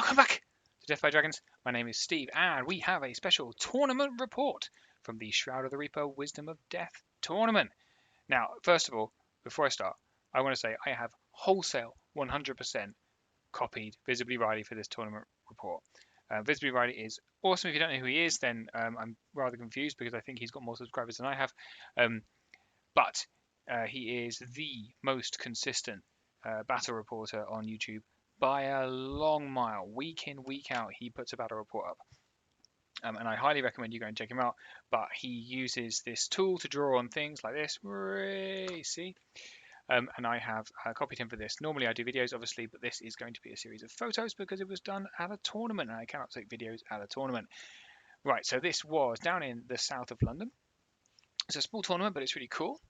Welcome back to Death by Dragons. My name is Steve, and we have a special tournament report from the Shroud of the Reaper Wisdom of Death tournament. Now, first of all, before I start, I want to say I have wholesale 100% copied Visibly Riley for this tournament report. Visibly Riley is awesome. If you don't know who he is, then I'm rather confused because I think he's got more subscribers than I have. But he is the most consistent battle reporter on YouTube by a long mile. Week in, week out, he puts a battle report up. And I highly recommend you go and check him out. But he uses this tool to draw on things like this. See? And I have copied him for this. Normally I do videos, obviously, but this is going to be a series of photos because it was done at a tournament, and I cannot take videos at a tournament. Right, so this was down in the south of London. It's a small tournament, but it's really cool.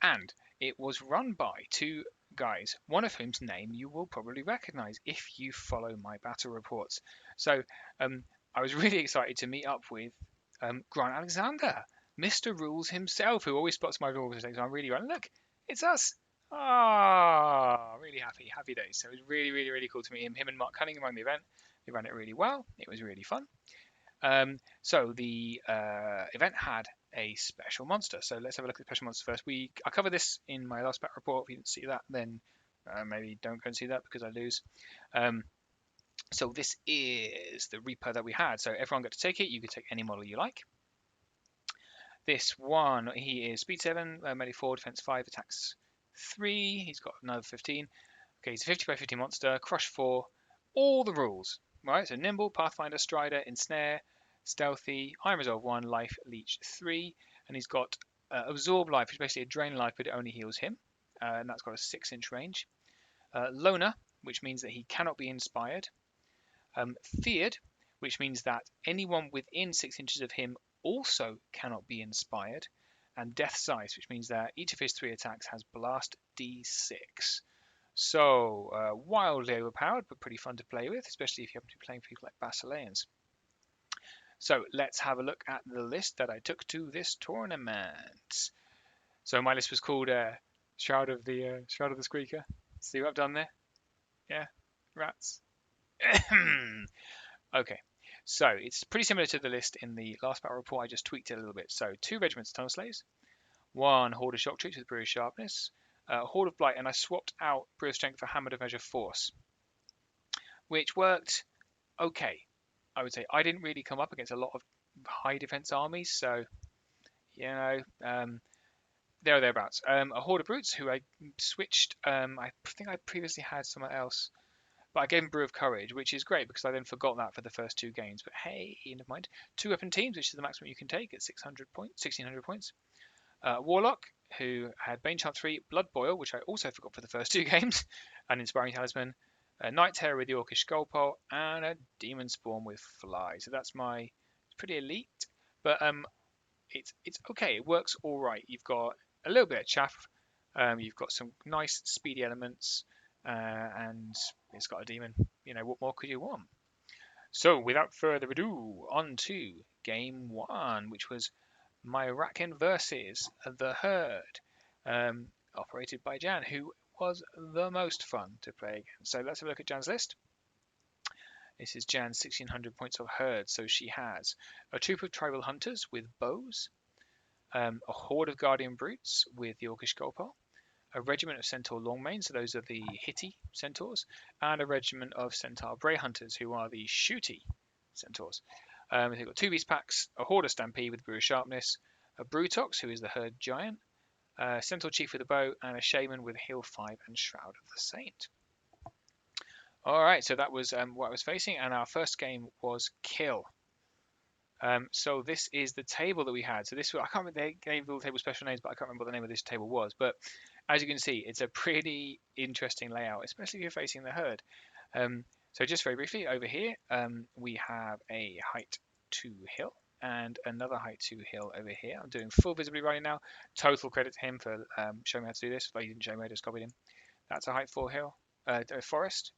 And it was run by two guys, one of whom's name you will probably recognize if you follow my battle reports. So I was really excited to meet up with Grant Alexander, Mr. Rules himself, who always spots my rules mistakes. So I'm really right. Look, it's us. Ah, really happy days. So it was really cool to meet him. Him and Mark Cunningham ran the event. They ran it really well. It was really fun. So the event had a special monster. So let's have a look at the special monster first. I covered this in my last battle report. If you didn't see that, then maybe don't go and see that because I lose. So this is the Reaper that we had. So everyone got to take it. You could take any model you like. This one, he is speed 7, melee 4, defense 5, attacks 3. He's got another 15. Okay, he's a 50 by 50 monster, crush 4, all the rules. Right, so nimble, pathfinder, strider, ensnare, stealthy, iron resolve 1, life leech 3, and he's got absorb life, which is basically a drain life, but it only heals him, and that's got a 6-inch range. Loner, which means that he cannot be inspired. Feared, which means that anyone within 6 inches of him also cannot be inspired. And Death Size, which means that each of his 3 attacks has blast d6. So wildly overpowered, but pretty fun to play with, especially if you happen to be playing people like Basileans. So let's have a look at the list that I took to this tournament. So my list was called Shroud of the Squeaker. See what I've done there? Yeah, rats. Okay, so it's pretty similar to the list in the last battle report. I just tweaked it a little bit. So 2 regiments of Tunnel Slaves, 1 Horde of Shock Troops with Brewer's Sharpness, Horde of Blight, and I swapped out Brewer's Strength for Hammer of Measure Force, which worked okay. I would say I didn't really come up against a lot of high defense armies, so you know, there or thereabouts. A Horde of Brutes who I switched. I think I previously had someone else, but I gave him Brew of Courage, which is great because I then forgot that for the first 2 games. But hey, never mind. 2 weapon teams, which is the maximum you can take at 1600 points. Warlock, who had Bane Chant 3, Blood Boil, which I also forgot for the first 2 games, an Inspiring Talisman, a Night Terror with the Orcish Skullpole, and a Demon Spawn with Fly. So that's my pretty elite, but it's okay. It works all right. You've got a little bit of chaff. You've got some nice speedy elements, and it's got a demon. You know, what more could you want? So without further ado, on to game 1, which was my Ratkin versus the Herd, operated by Jan, who was the most fun to play against. So let's have a look at Jan's list. This is Jan's 1600 points of Herd. So she has a troop of tribal hunters with bows, a horde of guardian brutes with the Orcish Skullpole, a regiment of centaur longmane, so those are the hitty centaurs, and a regiment of centaur bray hunters, who are the shooty centaurs. They've got 2 beast packs, a horde of stampede with brewer's sharpness, a brutox, who is the herd giant, a centaur chief with a bow, and a shaman with heal 5 and shroud of the saint. All right, so that was what I was facing, and our first game was kill. So this is the table that we had. So this, I can't remember, they gave all the table special names, but I can't remember what the name of this table was. But as you can see, it's a pretty interesting layout, especially if you're facing the herd. So just very briefly, over here, we have a height 2 hill and another height 2 hill over here. I'm doing full Visibly Riley now. Total credit to him for showing me how to do this. But he didn't show me, I just copied him. That's a height 4 hill, forest.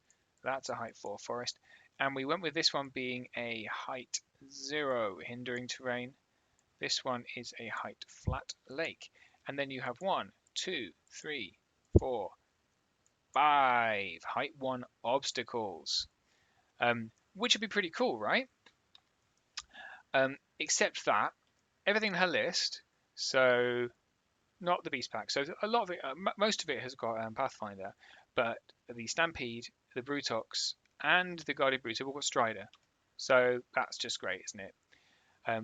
That's a height 4 forest. And we went with this one being a height 0 hindering terrain. This one is a height flat lake. And then you have 1, 2, 3, 4, 5 height 1 obstacles. which would be pretty cool, right? Except that everything in her list, so not the Beast Pack. So a lot of it, most of it has got Pathfinder, but the Stampede, the Brutox, and the Guardian Brute have all got Strider. So that's just great, isn't it?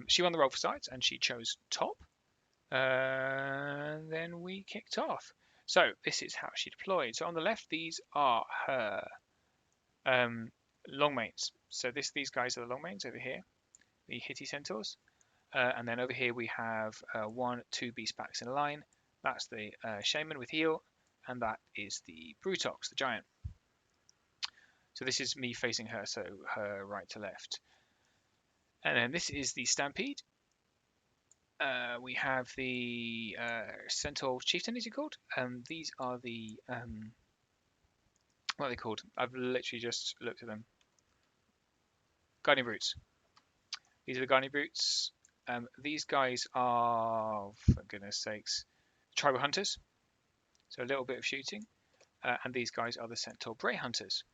She won the roll for sides, and she chose top. And then we kicked off. So this is how she deployed. So on the left, these are her long mains. So these guys are the long mains over here, the Hitty Centaurs. And then over here we have 1, 2 Beast Packs in a line. That's the Shaman with heal, and that is the Brutox, the giant. So this is me facing her, so her right to left. And then this is the Stampede. We have the Centaur Chieftain, is he called? These are the what are they called? I've literally just looked at them. Guardian Brutes. These are the Guardian Brutes. These guys are, for goodness sakes, Tribal Hunters. So a little bit of shooting. And these guys are the Centaur Bray Hunters.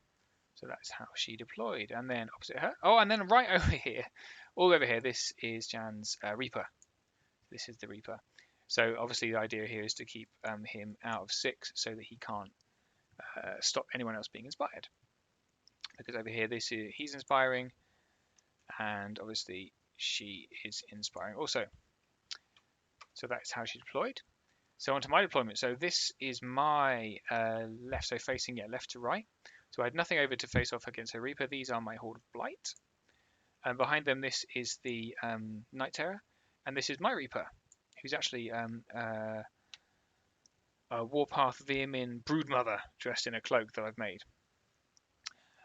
So that's how she deployed. And then opposite her, oh, and then right over here, all over here, this is Jan's Reaper. This is the Reaper. So obviously the idea here is to keep him out of 6 so that he can't stop anyone else being inspired. Because over here, he's inspiring, and obviously she is inspiring also. So that's how she deployed. So onto my deployment. So this is my left, so facing left to right. So I had nothing over to face off against her Reaper. These are my Horde of Blight. And behind them, this is the Night Terror. And this is my Reaper, who's actually a Warpath Vermin Broodmother dressed in a cloak that I've made.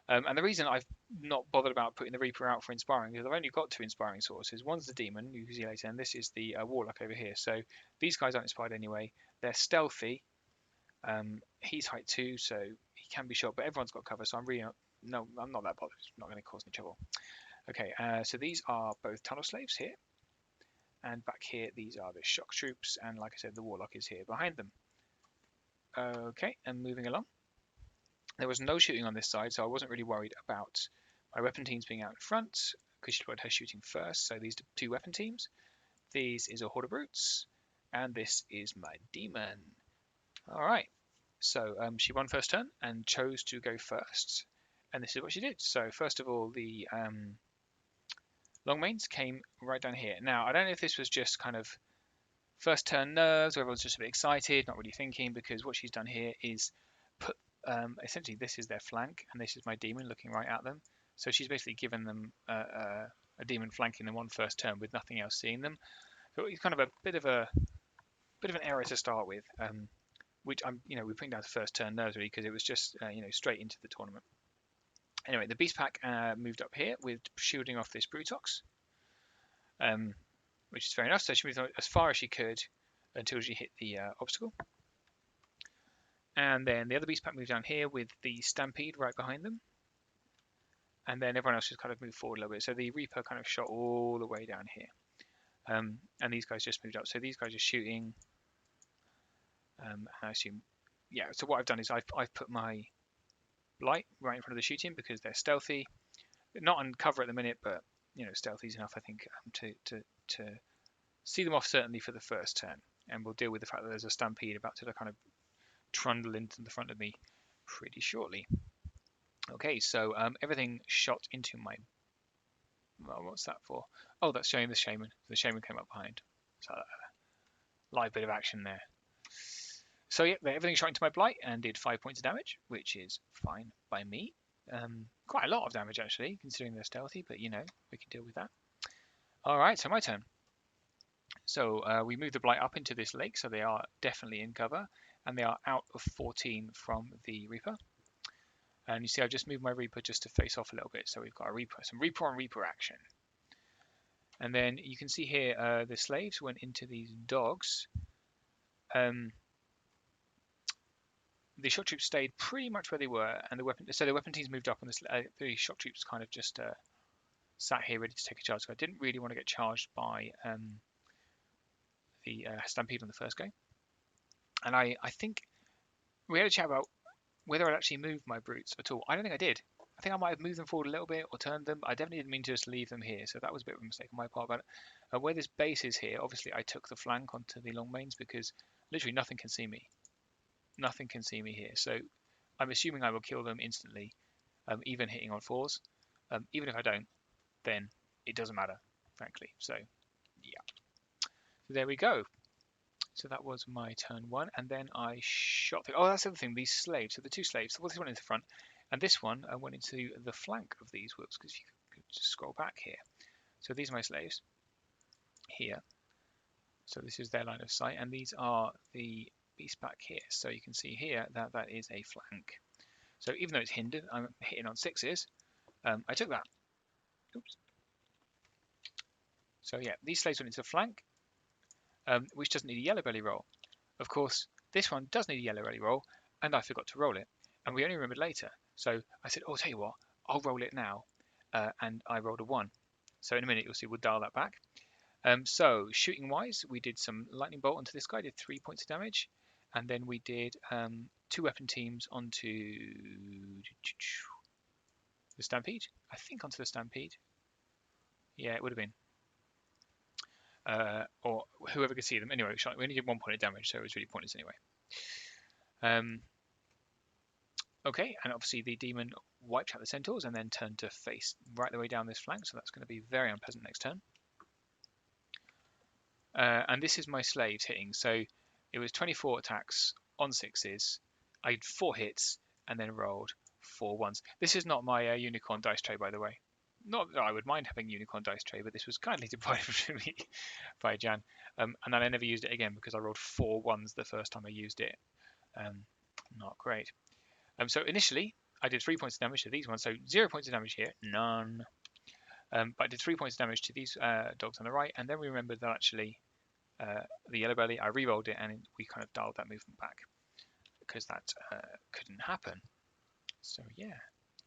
And the reason I've not bothered about putting the Reaper out for inspiring is I've only got 2 inspiring sources. One's the Demon, you can see later, and this is the Warlock over here. So these guys aren't inspired anyway. They're stealthy. He's height 2, so he can be shot, but everyone's got cover, so I'm not that bothered. It's not going to cause any trouble. Okay, so these are both Tunnel Slaves here. And back here, these are the Shock Troops, and like I said, the Warlock is here behind them. Okay, and moving along. There was no shooting on this side, so I wasn't really worried about my weapon teams being out in front, because she deployed her shooting first. So these are 2 weapon teams. These is a Horde of Brutes, and this is my Demon. Alright, so she won first turn and chose to go first, and this is what she did. So first of all, the long mains came right down here. Now, I don't know if this was just kind of first turn nerves, or everyone's just a bit excited, not really thinking, because what she's done here is put essentially this is their flank, and this is my Demon looking right at them. So she's basically given them a Demon flanking them on first turn with nothing else seeing them. So it's kind of a bit of an error to start with, which we're putting down to first turn nerves really, because it was just straight into the tournament. Anyway, the Beast Pack moved up here with shielding off this Brutox, which is fair enough. So she moved on as far as she could until she hit the obstacle. And then the other Beast Pack moved down here with the Stampede right behind them. And then everyone else just kind of moved forward a little bit. So the Reaper kind of shot all the way down here. And these guys just moved up. So these guys are shooting. And I assume, yeah, so what I've done is I've put my Blight right in front of the shooting because they're stealthy. They're not on cover at the minute, but stealthy is enough, I think, to see them off certainly for the first turn. And we'll deal with the fact that there's a Stampede about to kind of trundle into the front of me pretty shortly. Okay, so everything shot into my... Well, what's that for? Oh, that's showing the Shaman. The Shaman came up behind. So live bit of action there. So yeah, everything shot into my Blight and did 5 points of damage, which is fine by me. Quite a lot of damage actually, considering they're stealthy, but we can deal with that. Alright, so my turn. So we move the Blight up into this lake, so they are definitely in cover, and they are out of 14 from the Reaper. And you see I've just moved my Reaper just to face off a little bit, so we've got a Reaper, some Reaper on Reaper action. And then you can see here the slaves went into these dogs. The shock troops stayed pretty much where they were, and the weapon teams moved up, and the shock troops kind of just sat here ready to take a charge. So I didn't really want to get charged by the Stampede on the first go. And I think we had a chat about whether I'd actually moved my brutes at all. I don't think I did. I think I might have moved them forward a little bit or turned them. I definitely didn't mean to just leave them here, so that was a bit of a mistake on my part. But where this base is here, obviously I took the flank onto the long mains because literally nothing can see me. Nothing can see me here. So I'm assuming I will kill them instantly, even hitting on 4s. Even if I don't, then it doesn't matter, frankly. So yeah. So there we go. So that was my turn 1, and then I shot the... Oh, that's the other thing, these slaves. So the 2 slaves, well, this one into the front, and this one went into the flank of these whoops, because if you could just scroll back here. So these are my slaves here. So this is their line of sight, and these are the beasts back here. So you can see here that that is a flank. So even though it's hindered, I'm hitting on 6s. I took that. Oops. So yeah, these slaves went into the flank, which doesn't need a yellow belly roll. Of course, this one does need a yellow belly roll, and I forgot to roll it. And we only remembered later. So I said, oh, I'll tell you what, I'll roll it now. And I rolled a 1. So in a minute, you'll see we'll dial that back. So shooting-wise, we did some lightning bolt onto this guy, did 3 points of damage. And then we did 2 weapon teams onto the Stampede. I think onto the Stampede. Yeah, it would have been. Or whoever could see them. Anyway, we only did 1 point of damage, so it was really pointless anyway. Okay, and obviously the demon wiped out the centaurs and then turned to face right the way down this flank, so that's going to be very unpleasant next turn. And this is my slaves hitting, so it was 24 attacks on 6s. I had 4 hits and then rolled 4 1s. This is not my unicorn dice tray, by the way. Not that I would mind having unicorn dice tray, but this was kindly provided to me by Jan. And then I never used it again because I rolled 4 1s the first time I used it. Not great. So initially, I did 3 points of damage to these ones, so 0 points of damage here, none. But I did 3 points of damage to these dogs on the right, and then we remembered that actually the yellow belly, I re-rolled it, and we kind of dialed that movement back because that couldn't happen. So yeah,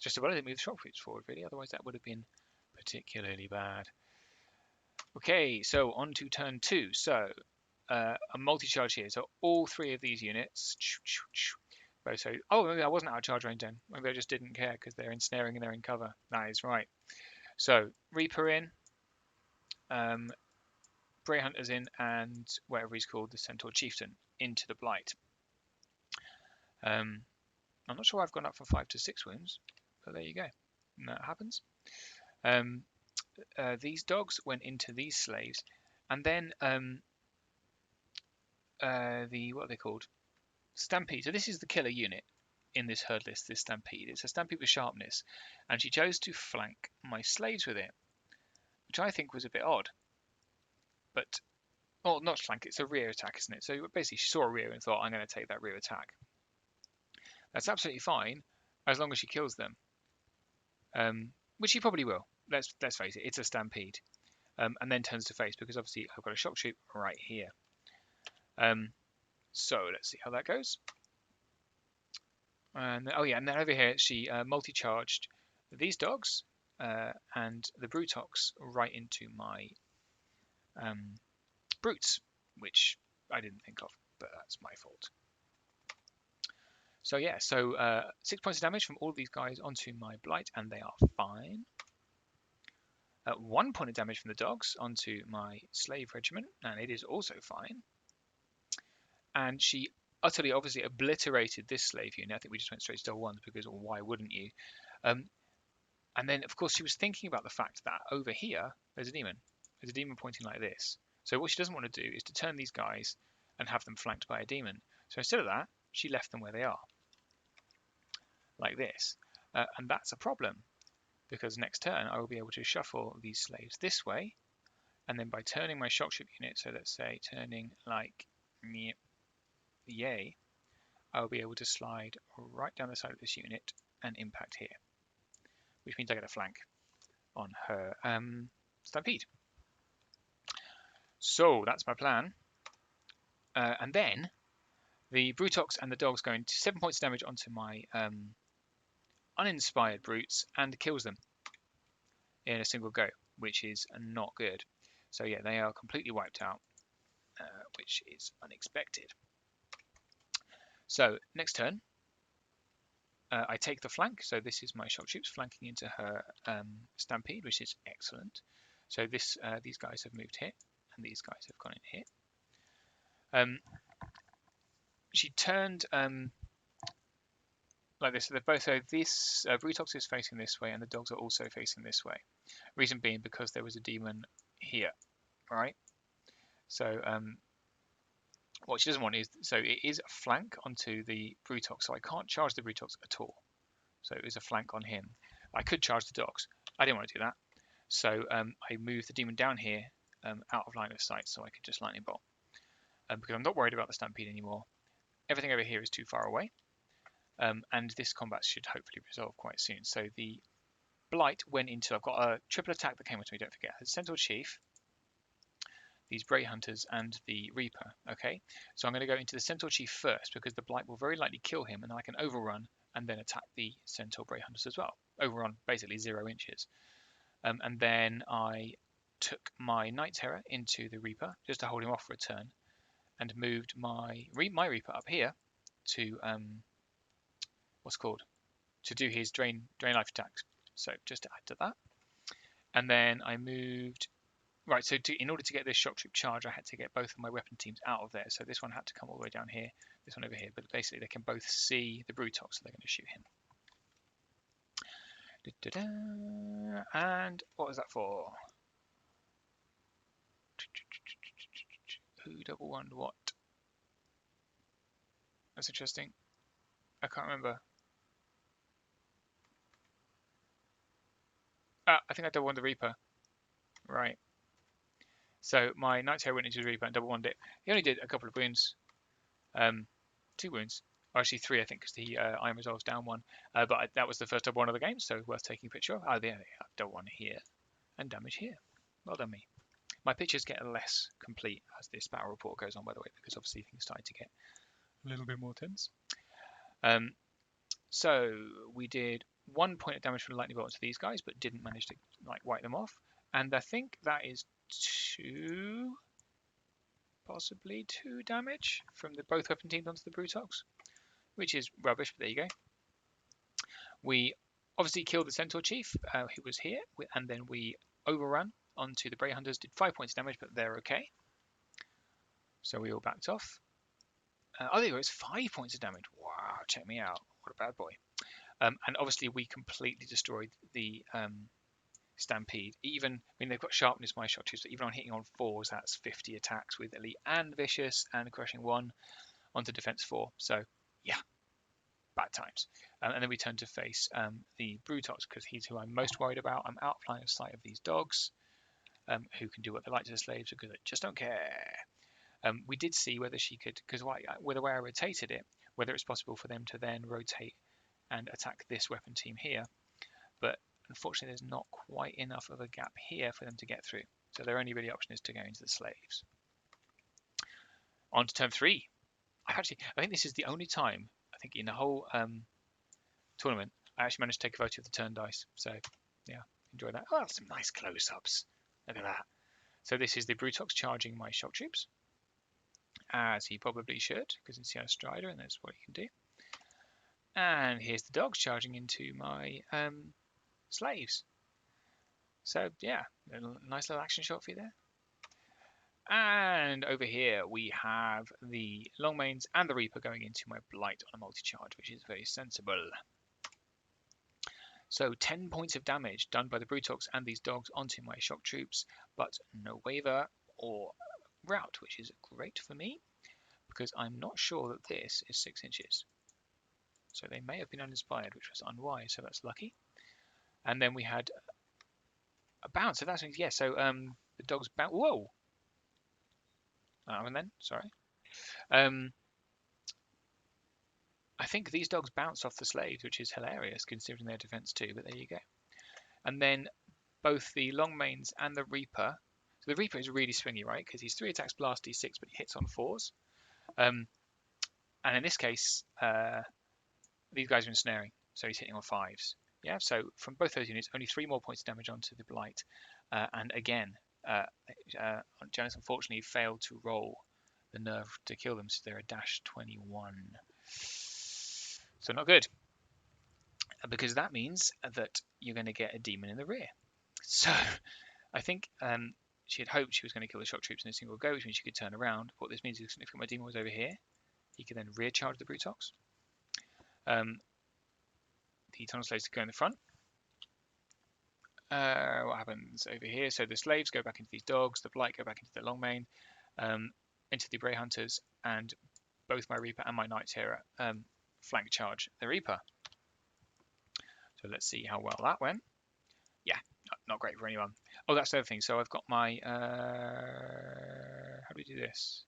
just about I didn't move the shock troops forward really, otherwise that would have been particularly bad. Okay, so on to turn 2. So a multi-charge here. So all 3 of these units. So, oh, maybe I wasn't out of charge range then. Maybe I just didn't care because they're ensnaring and they're in cover. That is right. So Reaper in, Grey Hunters in, and whatever he's called, the Centaur Chieftain, into the Blight. I'm not sure I've gone up from 5 to 6 wounds, but there you go. And that happens. These dogs went into these slaves, and then what are they called? Stampede. So this is the killer unit in this herd list, this Stampede. It's a Stampede with sharpness, and she chose to flank my slaves with it, which I think was a bit odd. But, well, not flank, it's a rear attack, isn't it? So basically she saw a rear and thought, I'm going to take that rear attack. That's absolutely fine, as long as she kills them. Which she probably will. Let's face it, it's a Stampede. And then turns to face, because obviously I've got a shock troop right here. So let's see how that goes. And oh yeah, and then over here she multi-charged these dogs and the Brutox right into my brutes, which I didn't think of, but that's my fault. So yeah, so 6 points of damage from all of these guys onto my Blight, and they are fine. 1 point of damage from the dogs onto my slave regiment, and it is also fine. And she utterly, obviously, obliterated this slave unit. I think we just went straight to double ones because why wouldn't you? And then, of course, she was thinking about the fact that over here, there's a demon. There's a demon pointing like this. So what she doesn't want to do is to turn these guys and have them flanked by a demon. So instead of that, she left them where they are, like this. And that's a problem, because next turn I will be able to shuffle these slaves this way, and then by turning my shock troop unit, so let's say turning like yay, I'll be able to slide right down the side of this unit and impact here, which means I get a flank on her Stampede. So that's my plan. And then the Brutox and the dogs go into 7 points of damage onto my uninspired brutes and kills them in a single go, which is not good. So yeah, they are completely wiped out, which is unexpected. So next turn, I take the flank. So this is my shock troops flanking into her stampede, which is excellent. So this these guys have moved here, and these guys have gone in here. She turned like this. So they're both. So this Brutox is facing this way, and the dogs are also facing this way. Reason being because there was a demon here, right? So what she doesn't want is, so it is a flank onto the Brutox, so I can't charge the Brutox at all. So it is a flank on him. I could charge the dogs. I didn't want to do that. So I moved the demon down here out of line of sight so I could just lightning bolt. Because I'm not worried about the stampede anymore. Everything over here is too far away. And this combat should hopefully resolve quite soon. So the Blight went into, I've got a triple attack that came with me, don't forget. The Centaur Chief, these Bray Hunters, and the Reaper. Okay, so I'm going to go into the Centaur Chief first because the Blight will very likely kill him, and then I can overrun and then attack the Centaur Bray Hunters as well. Overrun basically 0 inches. And then I took my Night Terror into the Reaper just to hold him off for a turn, and moved my Reaper up here to what's called to do his drain life attacks. So just to add to that, and then I moved. Right, so in order to get this shock troop charge, I had to get both of my weapon teams out of there. So this one had to come all the way down here, this one over here. But basically, they can both see the Brutox, so they're going to shoot him. And what was that for? Who double one what? That's interesting. I can't remember. I think I double one the Reaper. Right. So my Night Terror went into the Reaper and double one it. He only did a couple of wounds. 2 wounds. Or actually 3, I think, because the Iron Resolve's down 1. But that was the first double one of the game, so worth taking a picture of. Oh, there, double one here. And damage here. Well done, me. My pictures get less complete as this battle report goes on, by the way, because obviously things started to get a little bit more tense. So we did 1 point of damage from the lightning bolt to these guys, but didn't manage to wipe them off. And I think that is 2, possibly 2 damage from the both weapon teams onto the Brutox, which is rubbish, but there you go. We obviously killed the Centaur Chief, who was here, and then we overran onto the Bray Hunters, did 5 points of damage, but they're okay. So we all backed off. Oh, there you go, it's 5 points of damage. Wow, check me out. What a bad boy. And obviously we completely destroyed the Stampede. Even, I mean, they've got sharpness, my shock troops, but even on hitting on 4s, that's 50 attacks with elite and vicious and crushing 1 onto defense 4. So, yeah, bad times. And then we turn to face the Brutox, because he's who I'm most worried about. I'm out of line of sight of these dogs, who can do what they like to the slaves because they just don't care. We did see whether she could, because with the way I rotated it, whether it's possible for them to then rotate and attack this weapon team here. But unfortunately, there's not quite enough of a gap here for them to get through. So their only really option is to go into the slaves. On to turn 3. I think this is the only time, I think, in the whole tournament, I actually managed to take a photo of the turn dice. So, yeah, enjoy that. Oh, some nice close-ups. Look at that. So this is the Brutox charging my shock troops, as he probably should, because it's the Strider, and that's what he can do. And here's the dogs charging into my slaves. So, yeah, a nice little action shot for you there. And over here we have the Longmanes and the Reaper going into my Blight on a multi-charge, which is very sensible. So 10 points of damage done by the Brutox and these dogs onto my shock troops, but no waver or rout, which is great for me, because I'm not sure that this is 6 inches. So they may have been uninspired, which was unwise, so that's lucky. And then we had a bounce, so that's, yeah, so the dogs bounce, whoa! And then, sorry. I think these dogs bounced off the slaves, which is hilarious considering their defense too, but there you go. And then both the Longmanes and the Reaper. So the Reaper is really swingy, right? Because he's 3 attacks, blast d6, but he hits on 4s. And in this case, these guys are ensnaring, so he's hitting on 5s. Yeah, so from both those units, only 3 more points of damage onto the Blight. And again, Janice unfortunately failed to roll the nerve to kill them, so they're a -21. So not good. because that means that you're going to get a demon in the rear. So I think she had hoped she was going to kill the shock troops in a single go, which means she could turn around. What this means is if my demon was over here, he could then rear charge the Brutox. The tunnel slaves go in the front. What happens over here? So the slaves go back into these dogs, the blight go back into the longmane, into the Bray Hunters, and both my Reaper and my Knights here flank charge the Reaper. So let's see how well that went. Yeah, not great for anyone. Oh, that's the other thing. So I've got my... how do we do this?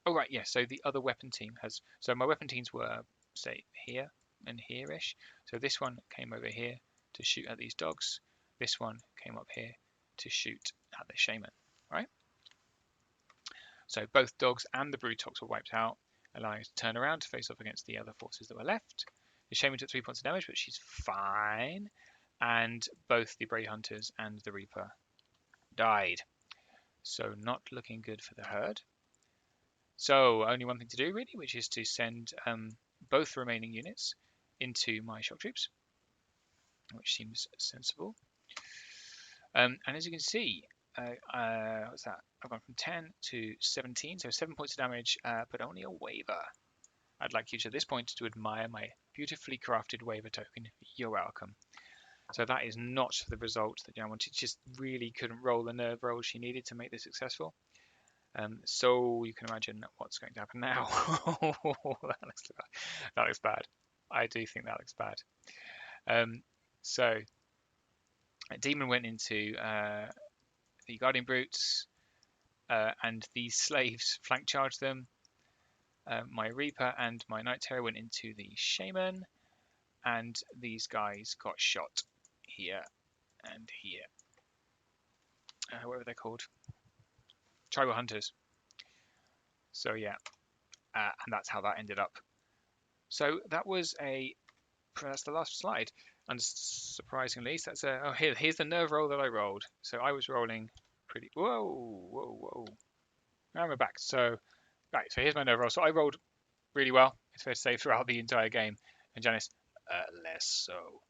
Oh, right, yeah. So the other weapon team has... So my weapon teams were, say, here and here-ish. So this one came over here to shoot at these dogs. This one came up here to shoot at the shaman, right? So both dogs and the Brutox were wiped out, allowing us to turn around to face off against the other forces that were left. The shaman took 3 points of damage, but she's fine. And both the Bray Hunters and the Reaper died. So not looking good for the herd. So only one thing to do really, which is to send both remaining units into my shock troops, which seems sensible. And as you can see, what's that? I've gone from 10 to 17, so 7 points of damage, but only a waver. I'd like you to this point to admire my beautifully crafted waver token. You're welcome. So that is not the result that I wanted. Just really couldn't roll the nerve roll she needed to make this successful. So you can imagine what's going to happen now. That looks bad. I do think that looks bad. So a demon went into the Guardian Brutes, and these slaves flank charged them. My Reaper and my Knight Terror went into the Shaman, and these guys got shot here and here. Whatever they're called. Tribal Hunters. So yeah, and that's how that ended up. So that was that's the last slide. Unsurprisingly, so that's here's the nerve roll that I rolled. So I was rolling pretty. Whoa. Now we're back. So right, so here's my nerve roll. So I rolled really well, it's fair to say, throughout the entire game, and Janice less so.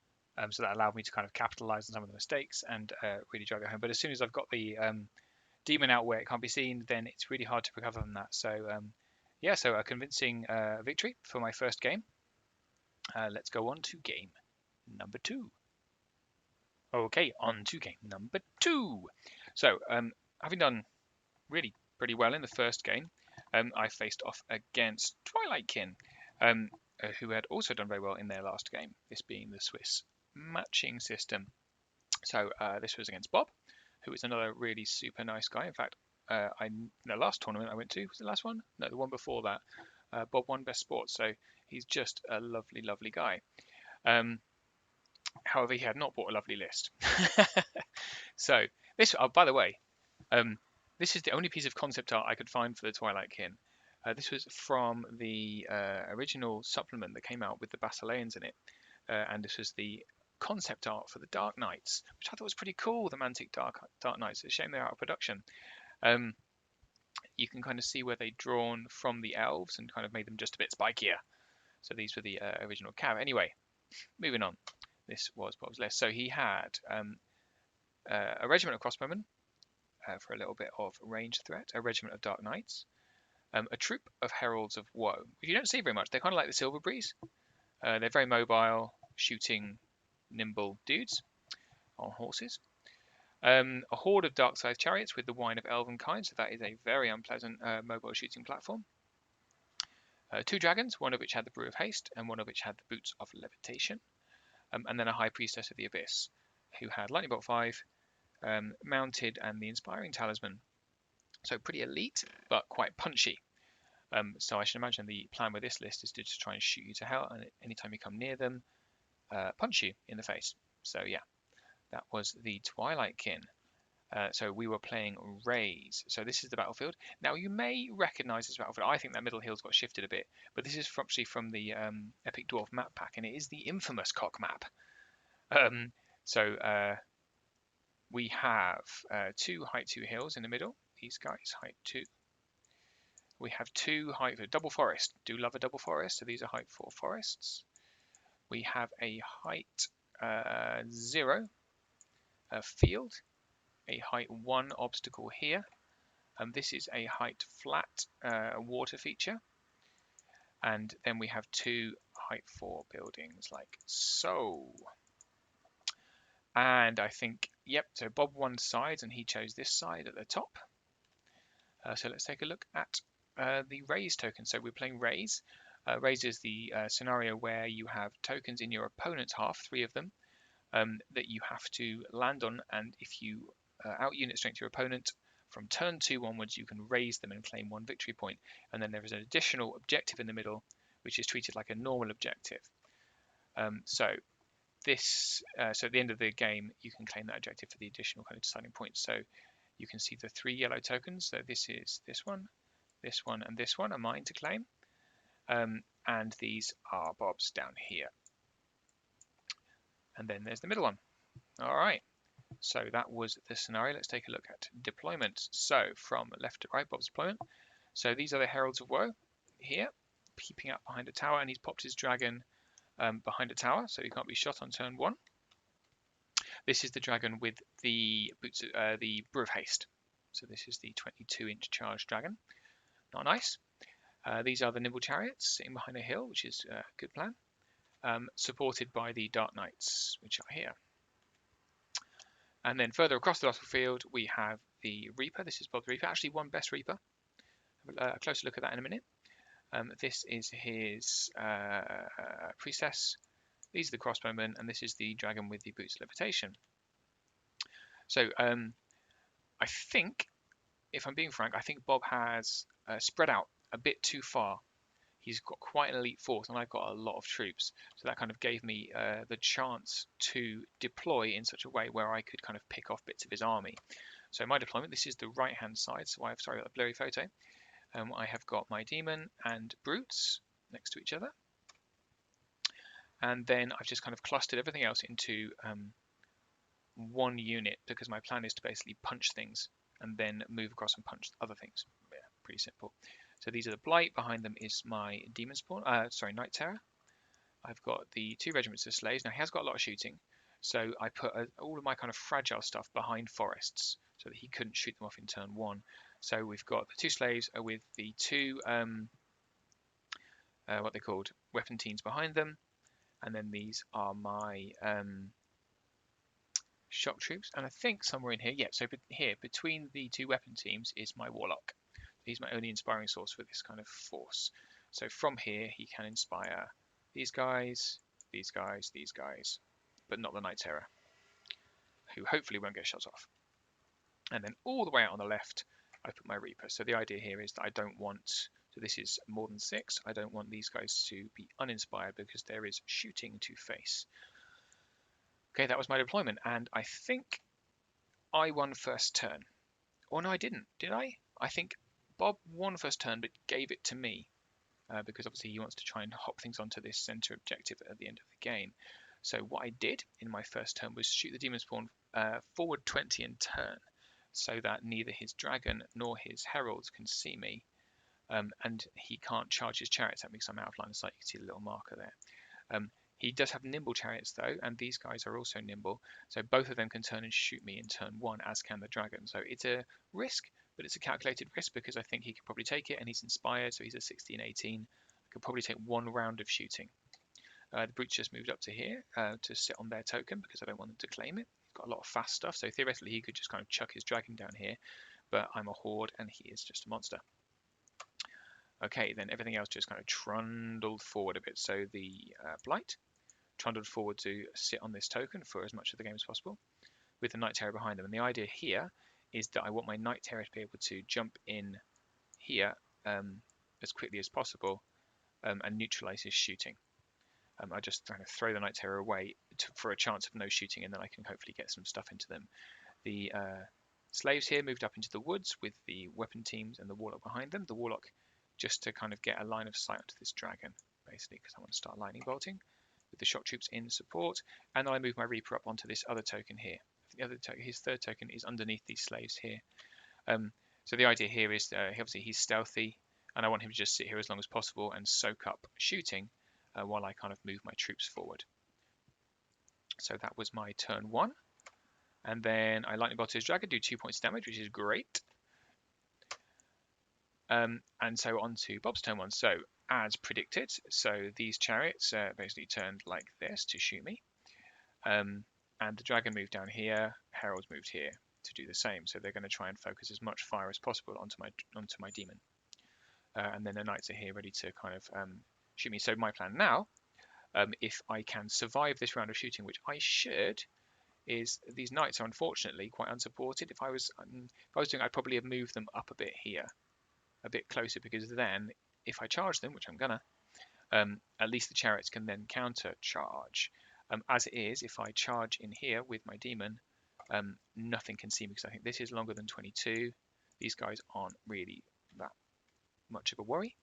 So that allowed me to kind of capitalize on some of the mistakes and really drive it home. But as soon as I've got the demon out where it can't be seen, then it's really hard to recover from that. So yeah, so a convincing victory for my first game. Let's go on to game number 2. Okay, on to game number 2. So having done really pretty well in the first game, I faced off against Twilight Kin, who had also done very well in their last game, this being the Swiss matching system. So this was against Bob, who is another really super nice guy. In fact, the last tournament I went to, was the last one? No, the one before that. Bob won Best Sports, so he's just a lovely, lovely guy. However, he had not bought a lovely list. So this, by the way, this is the only piece of concept art I could find for the Twilight Kin. This was from the original supplement that came out with the Basileans in it, and this was the concept art for the Dark Knights, which I thought was pretty cool. The Mantic Dark Knights. It's a shame they're out of production. You can kind of see where they'd drawn from the elves and kind of made them just a bit spikier. So these were the original cav. Anyway, moving on. This was Bob's list. So he had a regiment of crossbowmen for a little bit of range threat, a regiment of Dark Knights, a troop of Heralds of Woe. If you don't see very much, they're kind of like the Silver Breeze. They're very mobile, shooting, nimble dudes on horses. A horde of Dark-Scythe chariots with the Wine of Elvenkind, so that is a very unpleasant mobile shooting platform. 2 dragons, one of which had the Brew of Haste, and one of which had the Boots of Levitation. And then a High Priestess of the Abyss, who had Lightning Bolt 5, Mounted, and the Inspiring Talisman. So pretty elite, but quite punchy. So I should imagine the plan with this list is to just try and shoot you to hell, and anytime you come near them, punch you in the face. So yeah, that was the Twilight Kin. So we were playing Rays. So this is the battlefield. Now you may recognise this battlefield. I think that middle hill's got shifted a bit, but this is actually from the Epic Dwarf map pack, and it is the infamous cock map. We have 2 height 2 hills in the middle. These guys, height 2. We have 2 height double forest. Do love a double forest. So these are height 4 forests. We have a height 0 field, a height 1 obstacle here, and this is a height flat water feature, and then we have 2 height 4 buildings like so. And I think, yep, so Bob won sides and he chose this side at the top. So let's take a look at the raise token. So we're playing raise. Raise is the scenario where you have tokens in your opponent's half, 3 of them, that you have to land on, and if you out-unit strength your opponent from turn 2 onwards, you can raise them and claim 1 victory point. And then there is an additional objective in the middle, which is treated like a normal objective. So at the end of the game, you can claim that objective for the additional kind of deciding points. So you can see the 3 yellow tokens. So this is this one, and this one are mine to claim. And these are Bob's down here. And then there's the middle one. All right. So that was the scenario. Let's take a look at deployment. So from left to right, Bob's deployment. So these are the Heralds of Woe here, peeping up behind a tower, and he's popped his dragon behind a tower, so he can't be shot on turn 1. This is the dragon with the boots, the Brew of Haste. So this is the 22-inch charged dragon. Not nice. These are the Nimble Chariots sitting behind a hill, which is a good plan. Supported by the Dark Knights, which are here. And then further across the battlefield, we have the Reaper. This is Bob's Reaper, actually won Best Reaper. Have a closer look at that in a minute. This is his priestess. These are the crossbowmen, and this is the dragon with the boots of levitation. So I think, if I'm being frank, I think Bob has spread out a bit too far. He's got quite an elite force, and I've got a lot of troops. So that kind of gave me the chance to deploy in such a way where I could kind of pick off bits of his army. So my deployment, this is the right-hand side. So sorry about the blurry photo. I have got my demon and brutes next to each other. And then I've just kind of clustered everything else into one unit, because my plan is to basically punch things and then move across and punch other things. Yeah, pretty simple. So these are the Blight. Behind them is my Demon Spawn, Night Terror. I've got the 2 regiments of slaves. Now he has got a lot of shooting, so I put all of my kind of fragile stuff behind forests so that he couldn't shoot them off in turn 1. So we've got the 2 slaves with the 2 what they're called, weapon teams behind them, and then these are my shock troops. And I think somewhere in here, yeah, so here between the 2 weapon teams is my warlock. He's my only inspiring source for this kind of force. So from here he can inspire these guys, these guys, these guys, but not the Night Terror, who hopefully won't get shot off. And then all the way out on the left, I put my Reaper. So the idea here is that I don't want, so this is more than 6, I don't want these guys to be uninspired because there is shooting to face. Okay, that was my deployment, and I think I won first turn. Or no, I didn't, did I? I think Bob won first turn, but gave it to me, because obviously he wants to try and hop things onto this center objective at the end of the game. So what I did in my first turn was shoot the demon spawn forward 20 in turn, so that neither his dragon nor his heralds can see me, and he can't charge his chariots at me because I'm out of line of sight. You can see the little marker there. He does have nimble chariots though, and these guys are also nimble, so both of them can turn and shoot me in turn 1, as can the dragon. So it's a risk, but it's a calculated risk because I think he could probably take it, and he's inspired, so he's a 16-18. I could probably take 1 round of shooting. The brutes just moved up to here to sit on their token because I don't want them to claim it. He's got a lot of fast stuff, so theoretically he could just kind of chuck his dragon down here, but I'm a horde and he is just a monster. Okay, then everything else just kind of trundled forward a bit. So the Blight trundled forward to sit on this token for as much of the game as possible, with the Night Terror behind them. And the idea here is that I want my Night Terror to be able to jump in here as quickly as possible and neutralize his shooting. I just kind of throw the Night Terror away for a chance of no shooting, and then I can hopefully get some stuff into them. The slaves here moved up into the woods with the weapon teams and the Warlock behind them. The Warlock just to kind of get a line of sight onto this dragon, basically, because I want to start lightning bolting with the shock troops in support. And then I move my Reaper up onto this other token here. The other his third token is underneath these slaves here. So the idea here is obviously he's stealthy, and I want him to just sit here as long as possible and soak up shooting while I kind of move my troops forward. So that was my turn 1. And then I lightning bolted his dragon, do 2 points of damage, which is great. And so on to Bob's turn 1. So as predicted, so these chariots basically turned like this to shoot me. And the dragon moved down here, heralds moved here to do the same. So they're going to try and focus as much fire as possible onto my demon. And then the knights are here ready to kind of shoot me. So my plan now, if I can survive this round of shooting, which I should, is these knights are unfortunately quite unsupported. If I was doing, I'd probably have moved them up a bit here, a bit closer, because then if I charge them, which I'm gonna, at least the chariots can then counter charge. As it is, if I charge in here with my demon, nothing can see me because I think this is longer than 22. These guys aren't really that much of a worry.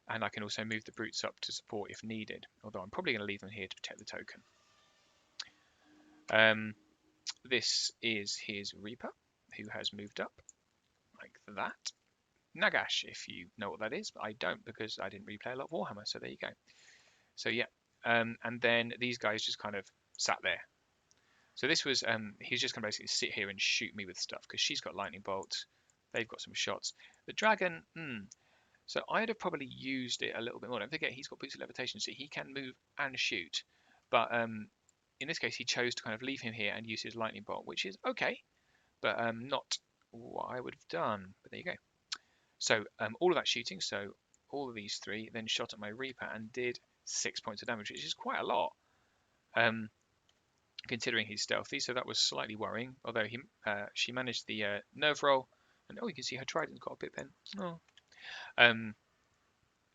And I can also move the brutes up to support if needed, although I'm probably going to leave them here to protect the token. This is his Reaper, who has moved up like that. Nagash, if you know what that is, but I don't because I didn't replay a lot of Warhammer, so there you go. So yeah, and then these guys just kind of sat there. So this was, he's just going to basically sit here and shoot me with stuff because she's got lightning bolts, they've got some shots. The dragon, so I'd have probably used it a little bit more. Don't forget, he's got boots of levitation, so he can move and shoot. But in this case, he chose to kind of leave him here and use his lightning bolt, which is okay, but not what I would have done. But there you go. So all of that shooting, so all of these three, then shot at my Reaper and did 6 points of damage, which is quite a lot, considering he's stealthy. So that was slightly worrying. Although she managed the nerve roll, and you can see her Trident's got a bit then. Oh.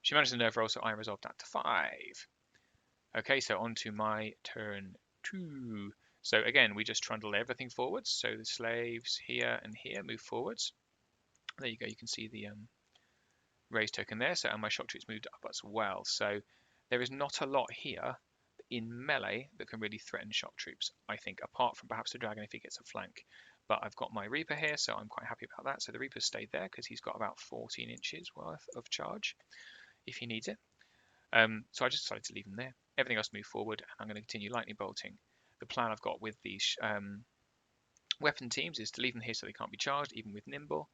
She managed the nerve roll, so I resolved that to 5. Okay, so on to my turn 2. So again, we just trundle everything forwards. So the slaves here and here move forwards. There you go. You can see the raise token there. So and my shock troops moved up as well. So there is not a lot here in melee that can really threaten shock troops, I think, apart from perhaps the dragon if he gets a flank. But I've got my Reaper here, so I'm quite happy about that. So the Reaper stayed there because he's got about 14 inches worth of charge if he needs it. So I just decided to leave him there. Everything else moved forward, and I'm going to continue lightning bolting. The plan I've got with these weapon teams is to leave them here so they can't be charged, even with nimble,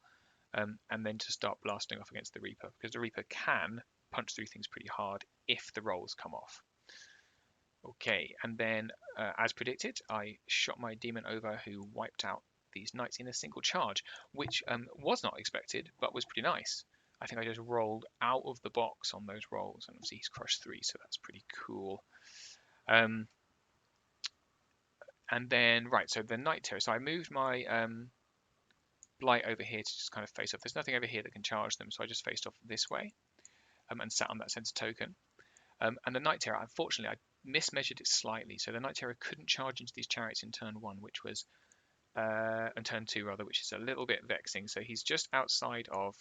and then to start blasting off against the Reaper, because the Reaper can punch through things pretty hard if the rolls come off. Okay, and then as predicted, I shot my demon over, who wiped out these knights in a single charge, which was not expected, but was pretty nice. I think I just rolled out of the box on those rolls, and obviously he's crushed 3, so that's pretty cool. And then, right, so the Knight Terror. So I moved my Blight over here to just kind of face off. There's nothing over here that can charge them, so I just faced off this way and sat on that center token. And the Knight Terror, unfortunately, I mismeasured it slightly. So the Knight Terror couldn't charge into these chariots in turn 1, which was, in turn 2 rather, which is a little bit vexing. So he's just outside of,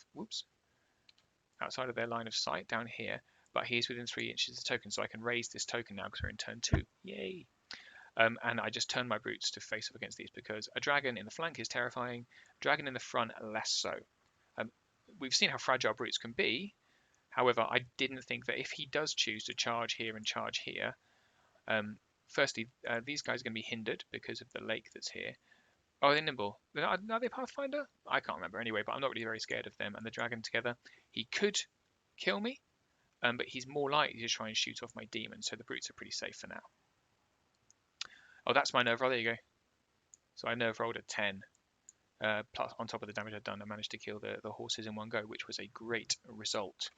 outside of their line of sight down here, but he's within 3 inches of the token, so I can raise this token now because we're in turn 2. Yay! And I just turn my brutes to face up against these because a dragon in the flank is terrifying, dragon in the front less so. We've seen how fragile brutes can be. However, I didn't think that if he does choose to charge here and charge here, firstly, these guys are going to be hindered because of the lake that's here. Oh, are they nimble? Are they Pathfinder? I can't remember anyway, but I'm not really very scared of them and the dragon together. He could kill me, but he's more likely to try and shoot off my demon, so the brutes are pretty safe for now. Oh, that's my nerve roll. There you go. So I nerve rolled a 10. Plus, on top of the damage I'd done, I managed to kill the horses in one go, which was a great result.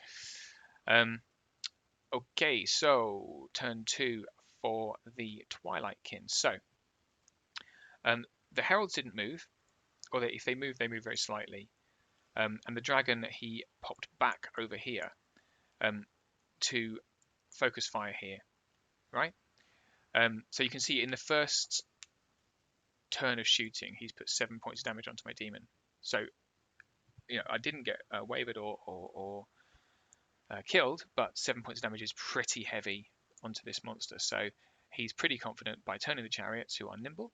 Okay, so turn 2 for the Twilight Kin. So the heralds didn't move, or if they move very slightly. And the dragon, he popped back over here to focus fire here, right? So you can see in the first turn of shooting, he's put 7 points of damage onto my demon. So, I didn't get wavered or killed, but 7 points of damage is pretty heavy onto this monster. So he's pretty confident by turning the chariots, who are nimble,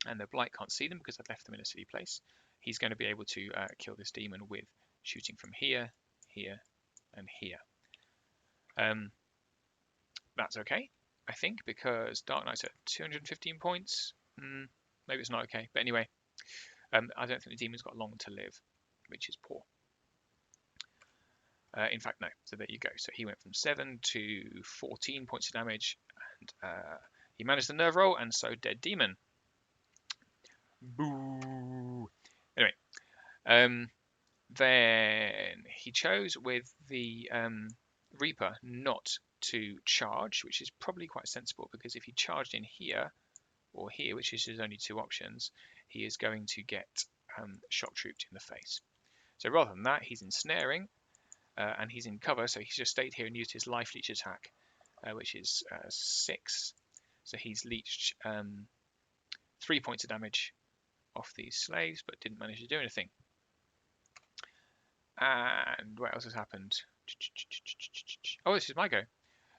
and the Blight can't see them because I've left them in a city place. He's going to be able to kill this demon with shooting from here, here, and here. That's okay, I think, because Dark Knight's at 215 points. Maybe it's not okay, but anyway, I don't think the demon's got long to live, which is poor. In fact, no. So there you go. So he went from 7 to 14 points of damage, and he managed the nerve roll, and so dead demon. Boo. Anyway, then he chose with the Reaper not to charge, which is probably quite sensible, because if he charged in here or here, which is his only two options, he is going to get shock trooped in the face. So rather than that, he's ensnaring, and he's in cover, so he's just stayed here and used his life leech attack, which is 6. So he's leeched 3 points of damage off these slaves, but didn't manage to do anything. And what else has happened? Oh, this is my go.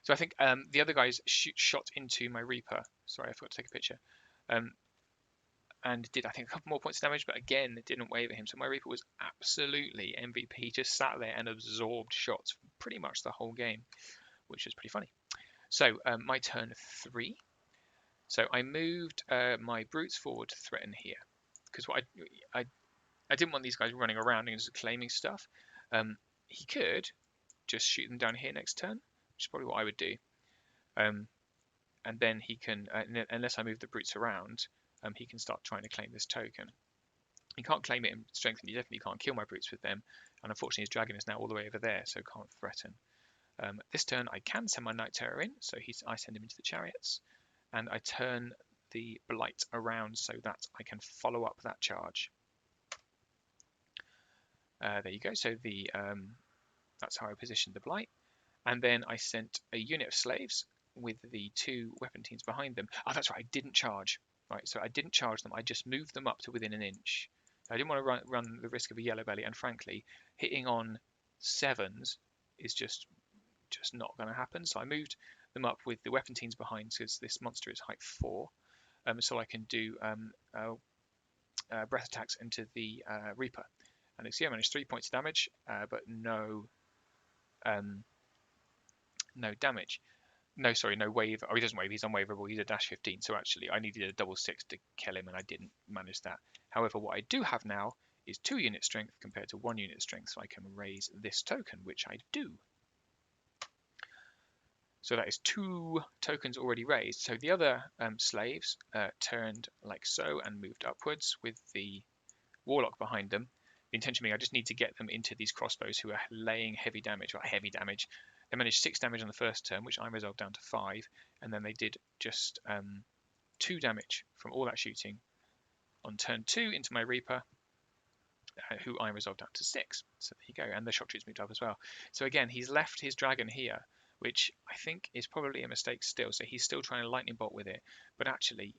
So I think the other guys shot into my Reaper. Sorry, I forgot to take a picture. And did, I think, a couple more points of damage, but again, it didn't waver him. So my Reaper was absolutely MVP. He just sat there and absorbed shots for pretty much the whole game, which was pretty funny. So my turn 3. So I moved my brutes forward to threaten here, because what I didn't want these guys running around and just claiming stuff. He could just shoot them down here next turn, which is probably what I would do. And then he can, unless I move the brutes around, he can start trying to claim this token. He can't claim it in strength, and he definitely can't kill my brutes with them. And unfortunately, his dragon is now all the way over there, so can't threaten. This turn, I can send my Knight Terror in, so I send him into the chariots, and I turn the Blight around so that I can follow up that charge. There you go. So that's how I positioned the Blight. And then I sent a unit of slaves with the 2 weapon teams behind them. Oh, that's right. I didn't charge. Right, so I didn't charge them. I just moved them up to within an inch. I didn't want to run the risk of a yellow belly, and frankly, hitting on 7s is just not going to happen. So I moved them up with the weapon teams behind, because this monster is height 4, so I can do breath attacks into the Reaper. And you see, I managed 3 points of damage, but no damage. No, sorry, no wave. Oh, he doesn't wave. He's unwaverable. He's a dash 15. So actually, I needed a double 6 to kill him, and I didn't manage that. However, what I do have now is 2 unit strength compared to 1 unit strength, so I can raise this token, which I do. So that is 2 tokens already raised. So the other slaves turned like so and moved upwards with the warlock behind them. The intention being I just need to get them into these crossbows who are laying heavy damage. They managed 6 damage on the first turn, which I resolved down to 5, and then they did just 2 damage from all that shooting on turn 2 into my Reaper, who I resolved down to 6. So there you go, and the shock troops moved up as well. So again, he's left his dragon here, which I think is probably a mistake still. So he's still trying to lightning bolt with it, but actually,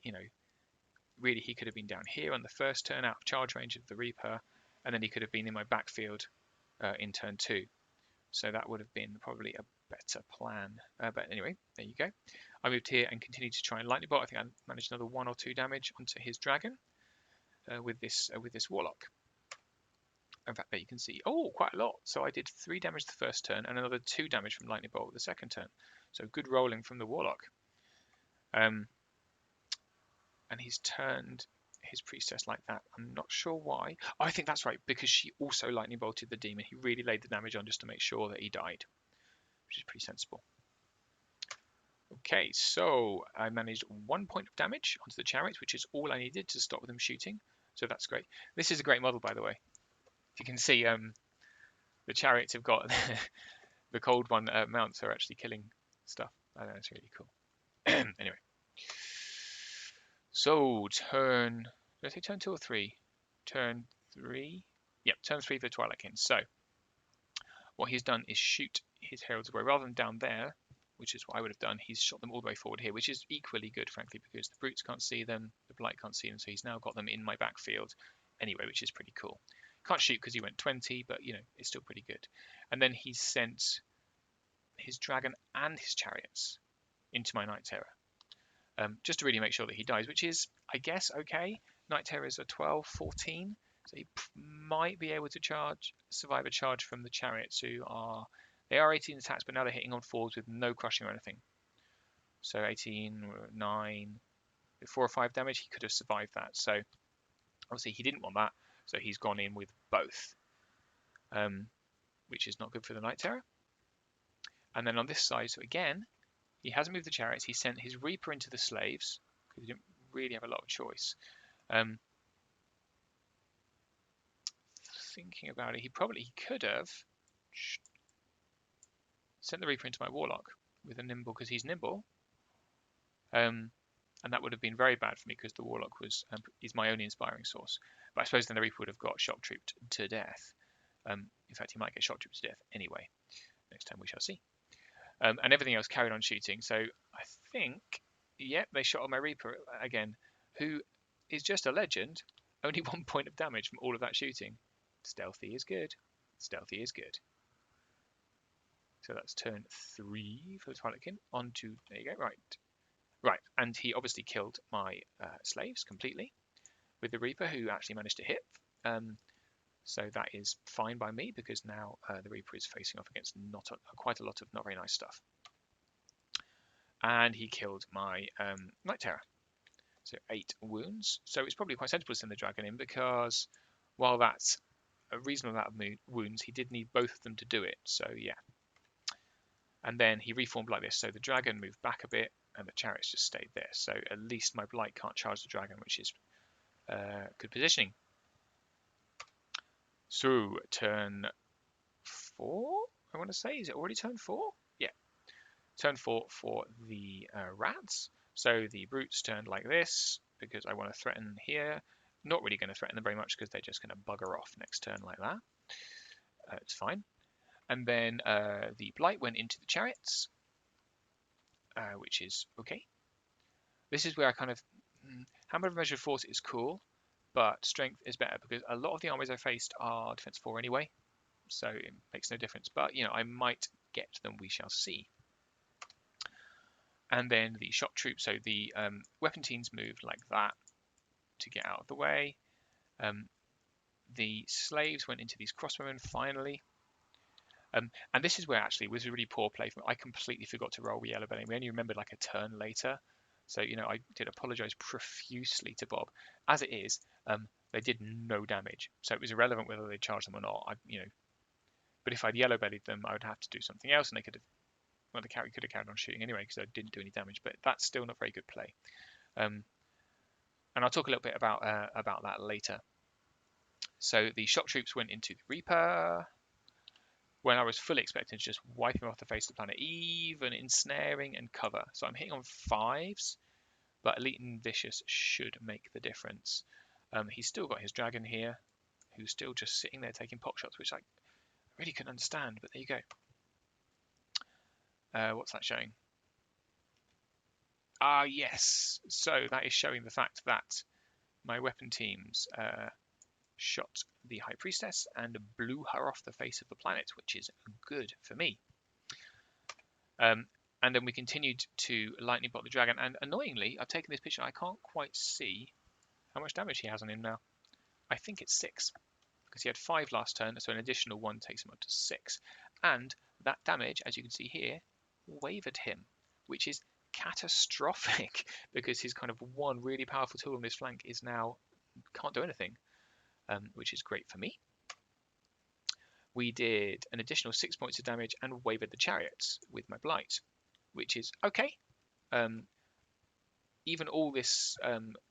really he could have been down here on the first turn out of charge range of the Reaper, and then he could have been in my backfield in turn 2. So that would have been probably a better plan. But anyway, there you go. I moved here and continued to try and lightning bolt. I think I managed another 1 or 2 damage onto his dragon with this warlock. In fact, there you can see, quite a lot. So I did 3 damage the first turn and another 2 damage from lightning bolt the second turn. So good rolling from the warlock. And he's turned his priestess like that. I'm not sure why. Oh, I think that's right, because she also lightning bolted the demon. He really laid the damage on just to make sure that he died, which is pretty sensible. Okay, so I managed 1 point of damage onto the chariots, which is all I needed to stop them shooting. So that's great. This is a great model, by the way. If you can see, the chariots have got the cold one mounts are actually killing stuff. I know, it's really cool. Anyway. So turn, did I say turn 2 or 3? Turn 3. Yep, turn 3 for the Twilight Kin. So what he's done is shoot his heralds away rather than down there, which is what I would have done. He's shot them all the way forward here, which is equally good, frankly, because the brutes can't see them, the blight can't see them, so he's now got them in my backfield anyway, which is pretty cool. Can't shoot because he went 20, but it's still pretty good. And then he sent his dragon and his chariots into my Knight Terror. Just to really make sure that he dies, which is, I guess, okay. Knight Terrors are 12, 14, so he might be able to survive a charge from the chariots, who are They are 18 attacks, but now they're hitting on 4s with no crushing or anything. So 18, 9, 4 or 5 damage, he could have survived that. So obviously he didn't want that, so he's gone in with both, which is not good for the Night Terror. And then on this side, so again, he hasn't moved the chariots. He sent his Reaper into the slaves because he didn't really have a lot of choice. Thinking about it, he could have sent the Reaper into my Warlock with a nimble because he's nimble. And that would have been very bad for me because the Warlock is my only inspiring source. But I suppose then the Reaper would have got shock trooped to death. In fact, he might get shock trooped to death anyway. Next time we shall see. And everything else carried on shooting. So I think, yep, they shot on my Reaper again, who is just a legend. Only 1 point of damage from all of that shooting. Stealthy is good. Stealthy is good. So that's turn 3 for the Twilight Kin. On to, there you go, right. Right, and he obviously killed my slaves completely with the Reaper, who actually managed to hit. So that is fine by me, because now the Reaper is facing off against quite a lot of not very nice stuff. And he killed my Night Terror. So 8 wounds. So it's probably quite sensible to send the Dragon in, because while that's a reasonable amount of wounds, he did need both of them to do it. So yeah. And then he reformed like this. So the Dragon moved back a bit, and the chariots just stayed there. So at least my Blight can't charge the Dragon, which is good positioning. So turn 4, I want to say. Is it already turn 4? Yeah. Turn 4 for the rats. So the brutes turned like this, because I want to threaten here. Not really going to threaten them very much, because they're just going to bugger off next turn like that. It's fine. And then the Blight went into the chariots, which is okay. This is where I kind of... Hammer of Measured Force is cool, but Strength is better, because a lot of the armies I faced are Defense 4 anyway, so it makes no difference. But, you know, I might get them, we shall see. And then the shock troops, so the weapon teams moved like that to get out of the way. The slaves went into these crossbowmen finally. And this is where actually it was a really poor play from me. I completely forgot to roll with yellow belly. We only remembered like a turn later. So, you know, I did apologise profusely to Bob. As it is, they did no damage. So it was irrelevant whether they charged them or not. But if I'd yellow bellied them, I would have to do something else, and they could have, well, the carry could have carried on shooting anyway, because I didn't do any damage. But that's still not very good play. And I'll talk a little bit about that later. So the shock troops went into the Reaper, when I was fully expecting to just wipe him off the face of the planet, even ensnaring and cover. So I'm hitting on 5s, but Elite and Vicious should make the difference. He's still got his Dragon here, who's still just sitting there taking pot shots, which I really couldn't understand, but there you go. What's that showing? Ah, yes. So that is showing the fact that my weapon teams shot the High Priestess and blew her off the face of the planet, which is good for me. And then we continued to lightning bolt the Dragon, and annoyingly, I've taken this picture, I can't quite see how much damage he has on him now. I think it's 6, because he had 5 last turn, so an additional 1 takes him up to 6. And that damage, as you can see here, wavered him, which is catastrophic, because his kind of one really powerful tool on this flank is now can't do anything. Which is great for me. We did an additional 6 points of damage and wavered the chariots with my Blight, which is okay. Even all this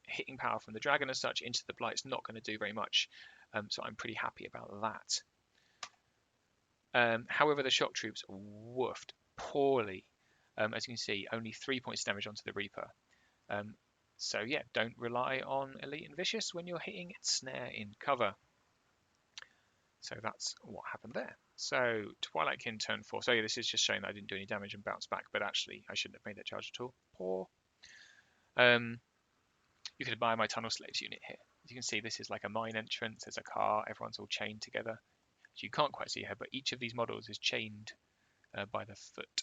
hitting power from the Dragon as such into the Blight's not going to do very much, so I'm pretty happy about that. However, the shock troops woofed poorly. As you can see, only 3 points of damage onto the Reaper. So yeah, don't rely on Elite and Vicious when you're hitting Snare in cover. So that's what happened there. So Twilight Kin turn 4. So yeah, this is just showing that I didn't do any damage and bounce back, but actually I shouldn't have made that charge at all. Poor. You can admire my Tunnel Slaves unit here. As you can see, this is like a mine entrance. There's a car. Everyone's all chained together. So you can't quite see her, but each of these models is chained by the foot.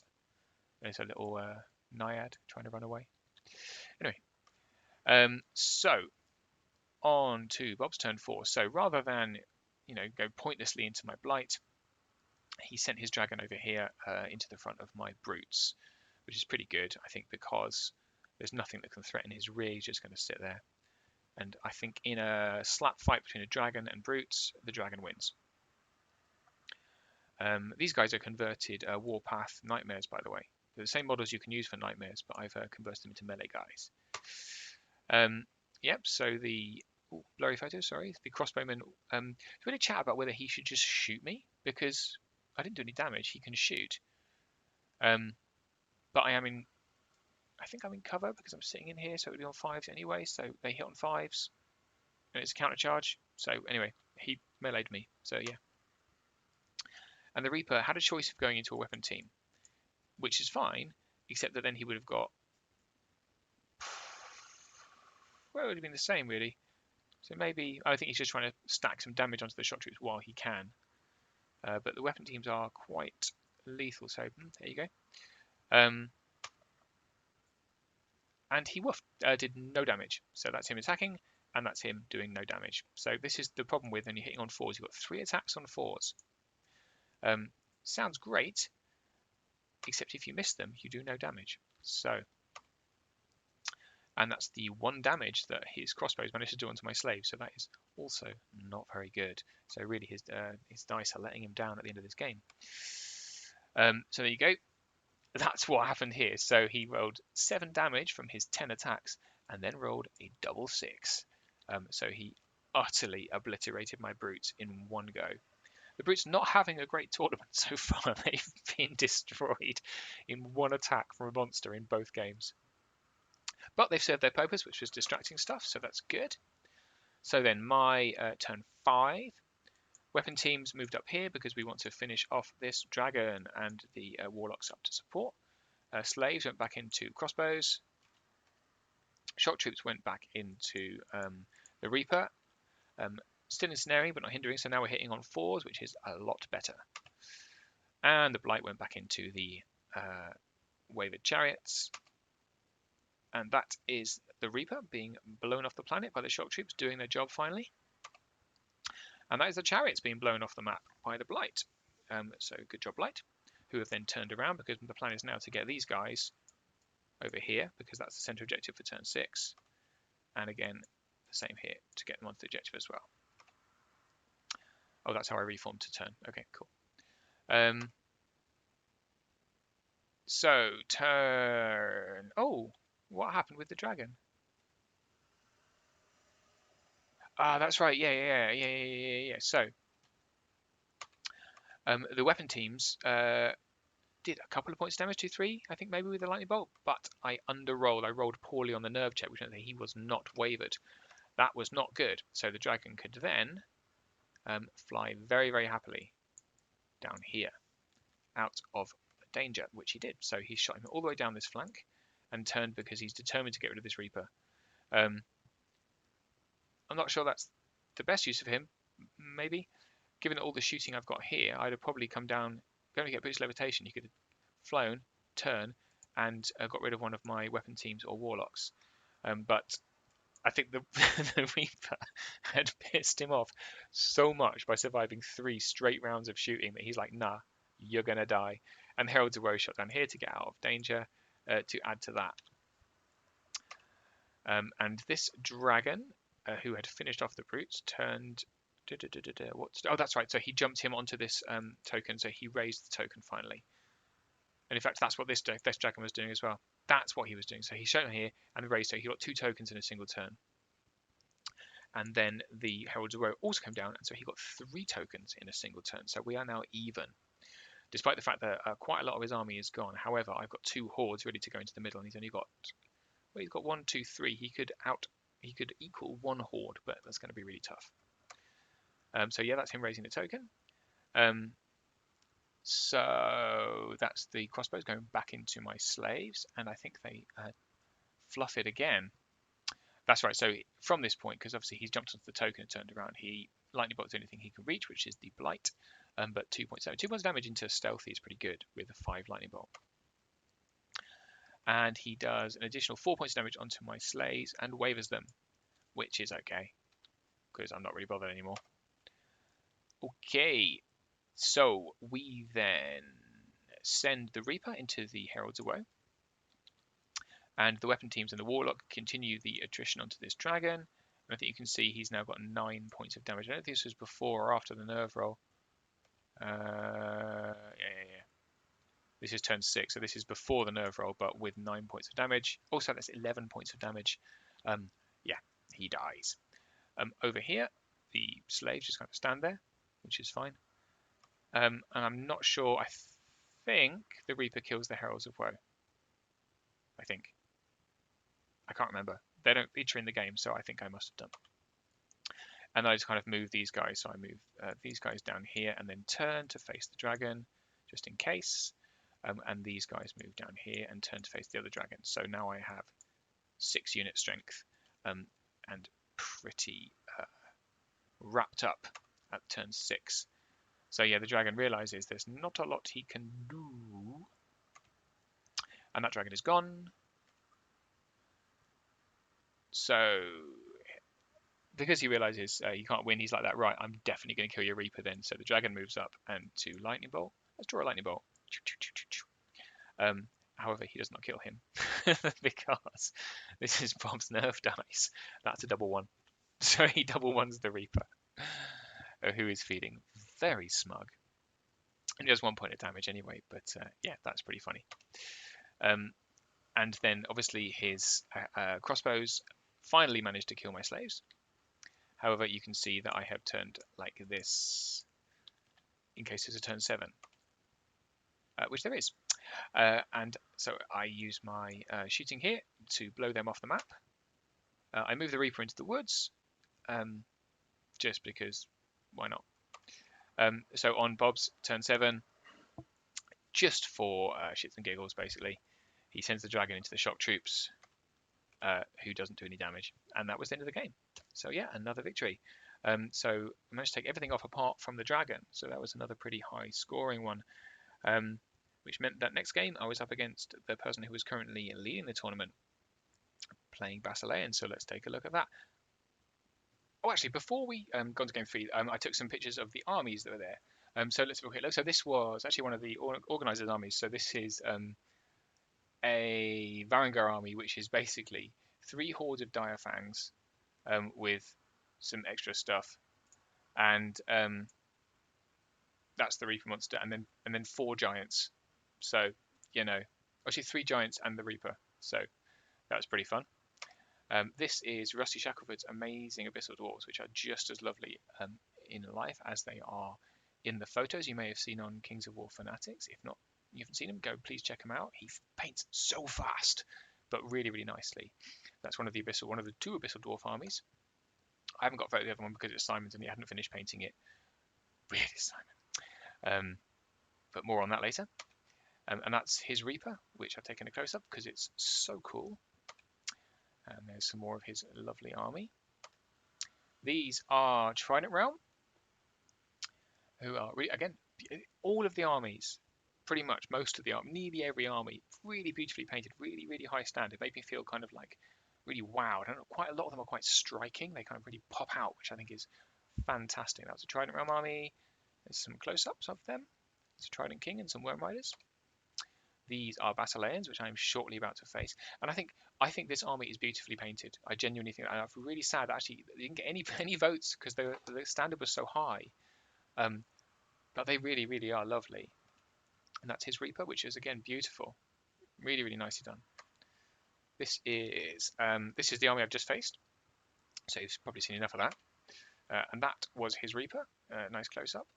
There's a little naiad trying to run away. Anyway, so on to Bob's turn 4. So rather than, go pointlessly into my Blight, he sent his dragon over here into the front of my brutes, which is pretty good, I think, because there's nothing that can threaten his rear. He's just going to sit there. And I think in a slap fight between a dragon and brutes, the dragon wins. These guys are converted Warpath Nightmares, by the way. They're the same models you can use for Nightmares, but I've converted them into melee guys. Yep, so the blurry photo, sorry. The crossbowman, we had a chat about whether he should just shoot me, because I didn't do any damage. He can shoot. But I think I'm in cover because I'm sitting in here, so it would be on 5s anyway, so they hit on 5s. And it's a counter charge. So anyway, he meleeed me, so yeah. And the Reaper had a choice of going into a weapon team, which is fine, except that then he would have got... Well, it would have been the same, really. So maybe... I think he's just trying to stack some damage onto the shock troops while he can. But the weapon teams are quite lethal, so there you go. And he did no damage. So that's him attacking, and that's him doing no damage. So this is the problem with when you're hitting on 4s. You've got 3 attacks on 4s. Sounds great, except if you miss them, you do no damage. So, and that's the 1 damage that his crossbows managed to do onto my slave. So that is also not very good. So really, his dice are letting him down at the end of this game. So there you go. That's what happened here. So he rolled 7 damage from his 10 attacks, and then rolled a double 6. So he utterly obliterated my brutes in one go. The brutes not having a great tournament so far. They've been destroyed in 1 attack from a monster in both games. But they've served their purpose, which was distracting stuff, so that's good. So then my turn 5. Weapon teams moved up here because we want to finish off this dragon, and the warlocks up to support. Slaves went back into crossbows. Shock troops went back into the Reaper. Still ensnaring, but not hindering, so now we're hitting on 4s, which is a lot better. And the Blight went back into the wavered chariots. And that is the Reaper being blown off the planet by the shock troops, doing their job finally. And that is the chariots being blown off the map by the Blight. So good job, Blight, who have then turned around, because the plan is now to get these guys over here, because that's the center objective for turn 6. And again, the same here to get them onto the objective as well. Oh, that's how I reformed to turn. Okay, cool. So, turn... Oh, what happened with the dragon? Ah, that's right. Yeah. So, the weapon teams did a couple of points damage, 2-3, I think maybe with the lightning bolt, but I underrolled. I rolled poorly on the nerve check, which meant that he was not wavered. That was not good. So the dragon could then fly very, very happily down here, out of danger, which he did. So he shot him all the way down this flank and turned because he's determined to get rid of this Reaper. I'm not sure that's the best use of him, maybe. Given all the shooting I've got here, I'd have probably come down, going to get boost levitation. He could have flown, turn, and got rid of one of my weapon teams or warlocks. But I think the Reaper had pissed him off so much by surviving 3 straight rounds of shooting that he's like, nah, you're going to die. And Herald's of Woe shot down here to get out of danger to add to that. And this dragon, who had finished off the brutes, turned... Oh, that's right. So he jumped him onto this token, so he raised the token finally. And in fact, that's what this dragon was doing as well. That's what he was doing. So he shot him here and raised, so he got 2 tokens in a single turn. And then the Heralds of Woe also came down, and so he got 3 tokens in a single turn. So we are now even, despite the fact that quite a lot of his army is gone. However, I've got 2 hordes ready to go into the middle, and he's only got, well, he's got 1, 2, 3. He could equal 1 horde, but that's going to be really tough. So yeah, that's him raising the token. So that's the crossbows going back into my slaves, and I think they fluff it again. That's right. So from this point, because obviously he's jumped onto the token and turned around, he lightning bolts anything he can reach, which is the Blight. But 2.7, 2 points damage into stealthy is pretty good with a 5 lightning bolt. And he does an additional 4 points damage onto my slaves and wavers them, which is okay because I'm not really bothered anymore. Okay, So we then send the Reaper into the Heralds of Woe, and the weapon teams and the Warlock continue the attrition onto this dragon. And I think you can see he's now got 9 points of damage. I don't think this was before or after the nerve roll. Yeah. This is turn 6, so this is before the nerve roll, but with 9 points of damage. Also, that's 11 points of damage. Yeah, he dies. Over here, the slaves just kind of stand there, which is fine. And I'm not sure. I think the Reaper kills the Heralds of Woe. I think. I can't remember. They don't feature in the game, so I think I must have done. And I just kind of move these guys. So I move these guys down here and then turn to face the dragon, just in case. And these guys move down here and turn to face the other dragon. So now I have 6 unit strength and pretty wrapped up at turn 6. So yeah, the dragon realizes there's not a lot he can do. And that dragon is gone. So because he realizes he can't win, he's like that, right, I'm definitely going to kill your Reaper then. So the dragon moves up and to lightning bolt. Let's draw a lightning bolt. However, he does not kill him because this is Bob's nerve dice. That's a double 1. So he double 1s the Reaper, who is feeling very smug. And he does 1 point of damage anyway, but yeah, that's pretty funny. And then obviously his crossbows finally managed to kill my slaves. However, you can see that I have turned like this in case there's a turn 7, which there is. And so I use my shooting here to blow them off the map. I move the Reaper into the woods, just because, why not? So on Bob's turn 7, just for shits and giggles, basically, he sends the dragon into the shock troops, who doesn't do any damage, and that was the end of the game. So yeah, another victory. So I managed to take everything off apart from the dragon, so that was another pretty high scoring one, which meant that next game I was up against the person who was currently leading the tournament, playing Basilea, and so let's take a look at that. Oh, actually, before we go on to game 3, I took some pictures of the armies that were there. So let's have a quick look. So this was actually one of the organizers' armies. So this is a Varangar army, which is basically 3 hordes of Direfangs with some extra stuff, and that's the Reaper monster, and then 4 giants. So actually 3 giants and the Reaper. So that was pretty fun. This is Rusty Shackleford's amazing Abyssal Dwarves, which are just as lovely in life as they are in the photos you may have seen on Kings of War Fanatics. If not, you haven't seen them, go please check them out. He paints so fast, but really, really nicely. That's one of the 2 Abyssal Dwarf armies. I haven't got a photo of the other one because it's Simon's and he hadn't finished painting it. Really, Simon. But more on that later. And that's his Reaper, which I've taken a close-up because it's so cool. And there's some more of his lovely army. These are Trident Realm, who are, again, all of the armies, pretty much most of the army, nearly every army, really beautifully painted, really, really high standard. Made me feel kind of like really wowed. I don't know, quite a lot of them are quite striking. They kind of really pop out, which I think is fantastic. That was a Trident Realm army. There's some close-ups of them. It's a Trident King and some Worm Riders. These are Basileans, which I'm shortly about to face. And I think this army is beautifully painted. I genuinely think, and I'm really sad that actually they didn't get any votes because the standard was so high. But they really, really are lovely. And that's his Reaper, which is again beautiful, really, really nicely done. This is the army I've just faced, so you've probably seen enough of that. And that was his Reaper, nice close up.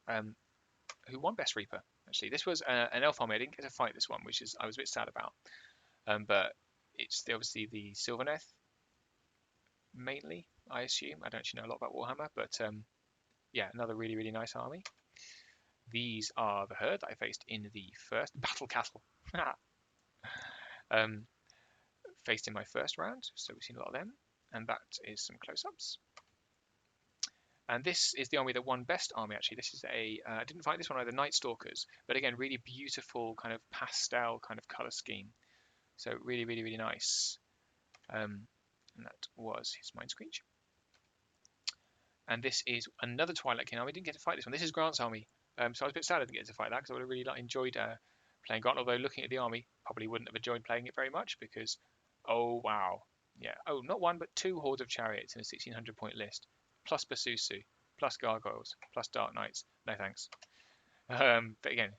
Who won Best Reaper? Actually, this was an elf army. I didn't get to fight this one, which is I was a bit sad about. But it's obviously the Sylvaneth mainly, I assume. I don't actually know a lot about Warhammer, but yeah, another really, really nice army. These are the herd that I faced in the first Battle Castle. Faced in my first round, so we've seen a lot of them. And that is some close-ups. And this is the army that won Best Army, actually. This is I didn't find this one either, Night Stalkers, but again, really beautiful kind of pastel kind of colour scheme. So really, really, really nice. And that was his Mind Screech. And this is another Twilight Kin army. I didn't get to fight this one. This is Grant's army. So I was a bit sad I didn't get to fight that because I would have really enjoyed playing Grant. Although looking at the army, probably wouldn't have enjoyed playing it very much because, oh wow, yeah, oh not one but two hordes of chariots in a 1600 point list, plus Basusu, plus gargoyles, plus dark knights. No thanks. But again,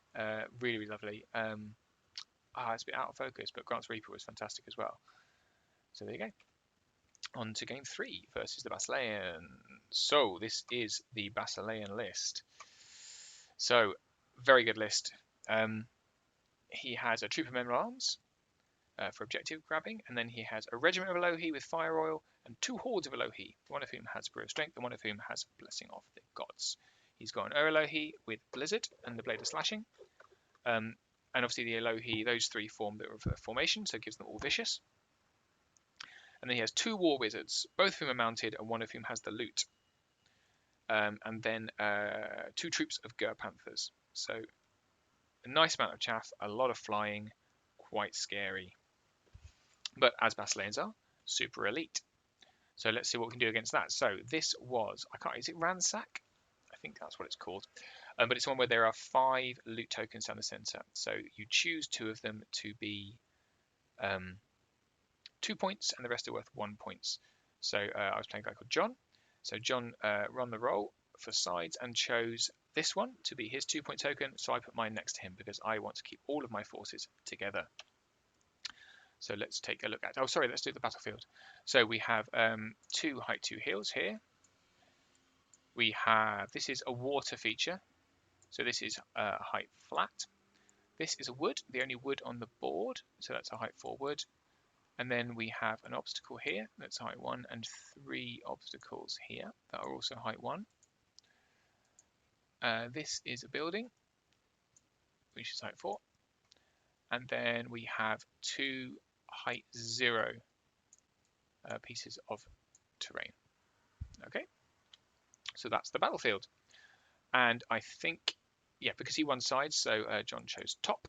really, really lovely. It's a bit out of focus, but Grant's Reaper was fantastic as well. So there you go. On to game 3 versus the Basilean. So this is the Basilean list. So very good list. He has a troop of men at arms for objective grabbing, and then he has a regiment of Elohi with fire oil and 2 hordes of Elohi, one of whom has Brew of Strength and one of whom has Blessing of the Gods. He's got an Elohi with Blizzard and the Blade of Slashing. And obviously the Elohi, those 3 form the formation, so it gives them all vicious. And then he has 2 War Wizards, both of whom are mounted and one of whom has the loot. And then 2 troops of Gur Panthers. So a nice amount of chaff, a lot of flying, quite scary. But as Basileans are, super elite. So let's see what we can do against that. So this was, is it Ransack? I think that's what it's called. But it's one where there are 5 loot tokens down the center. So you choose 2 of them to be 2 points, and the rest are worth 1 point. So I was playing a guy called John. So John run the roll for sides and chose this one to be his 2 point token. So I put mine next to him because I want to keep all of my forces together. So let's take a look at, let's do the battlefield. So we have 2 height 2 heals here. We have, this is a water feature. So this is height flat. This is a wood, the only wood on the board. So that's a height 4 wood. And then we have an obstacle here, that's height 1, and 3 obstacles here that are also height 1. This is a building, which is height 4. And then we have 2 height 0 pieces of terrain. Okay, so that's the battlefield. And I think, yeah, because he won sides, so John chose top.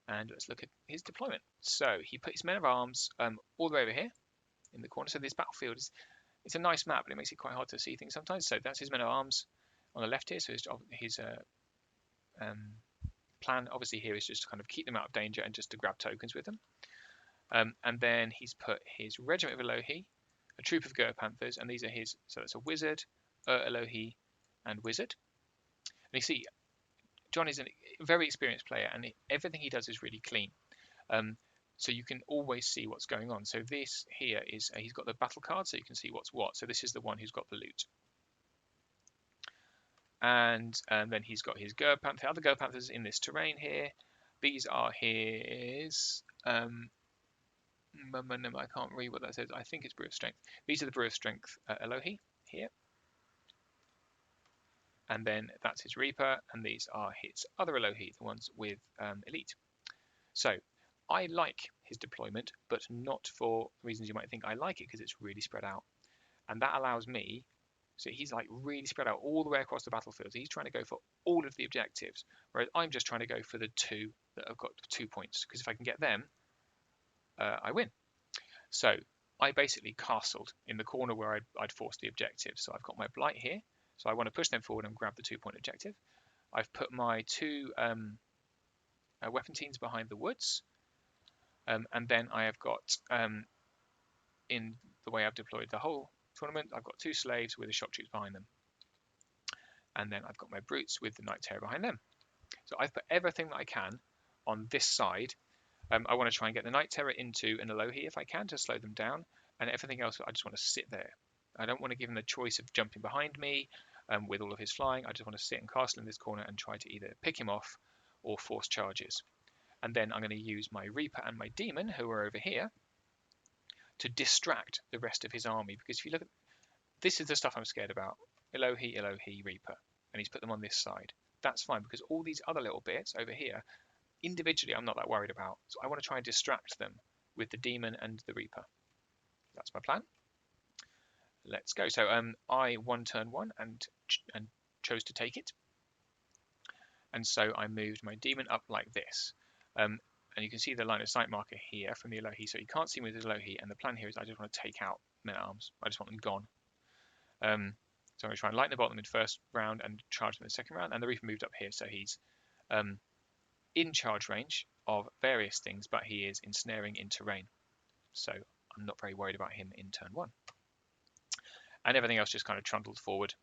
And let's look at his deployment. So he put his men of arms all the way over here in the corner. So this battlefield it's a nice map, but it makes it quite hard to see things sometimes. So that's his men of arms on the left here. So his plan obviously here is just to kind of keep them out of danger and just to grab tokens with them. And then he's put his regiment of Elohi, a troop of Gur Panthers, and these are his. So that's a wizard, Elohi, and wizard. And you see, John is a very experienced player, and everything he does is really clean. So you can always see what's going on. So this here is, he's got the battle card, so you can see what's what. So this is the one who's got the loot. And then he's got his Gur Panther, other Gur Panthers in this terrain here. These are his, I can't read what that says. I think it's Brew of Strength. These are the Brew of Strength Elohi here. And then that's his Reaper, and these are his other Elohi, the ones with Elite. So I like his deployment, but not for reasons you might think. I like it because it's really spread out. And that allows me, so he's like really spread out all the way across the battlefield. So he's trying to go for all of the objectives, whereas I'm just trying to go for the 2 that have got 2 points, because if I can get them, I win. So I basically castled in the corner where I'd forced the objective. So I've got my Blight here. So I want to push them forward and grab the 2 point objective. I've put my 2 weapon teams behind the woods. And then I have got, in the way I've deployed the whole tournament, I've got 2 slaves with the shock troops behind them. And then I've got my brutes with the Knight Terror behind them. So I've put everything that I can on this side. I want to try and get the Knight Terror into an Elohi if I can to slow them down. And everything else, I just want to sit there. I don't want to give him the choice of jumping behind me with all of his flying. I just want to sit and castle in this corner and try to either pick him off or force charges. And then I'm going to use my Reaper and my Demon, who are over here, to distract the rest of his army. Because if you look at, this is the stuff I'm scared about. Elohi, Elohi, Reaper. And he's put them on this side. That's fine, because all these other little bits over here, individually, I'm not that worried about. So I want to try and distract them with the Demon and the Reaper. That's my plan. Let's go. So I won turn 1 and chose to take it. And so I moved my Demon up like this. And you can see the line of sight marker here from the Elohi. So you can't see me with the Elohi. And the plan here is I just want to take out men-at-arms. I just want them gone. So I'm going to try and lightning bolt them in the first round and charge them in the second round. And the Reaper moved up here, so he's in charge range of various things, but he is ensnaring in terrain. So I'm not very worried about him in turn 1. And everything else just kind of trundled forward.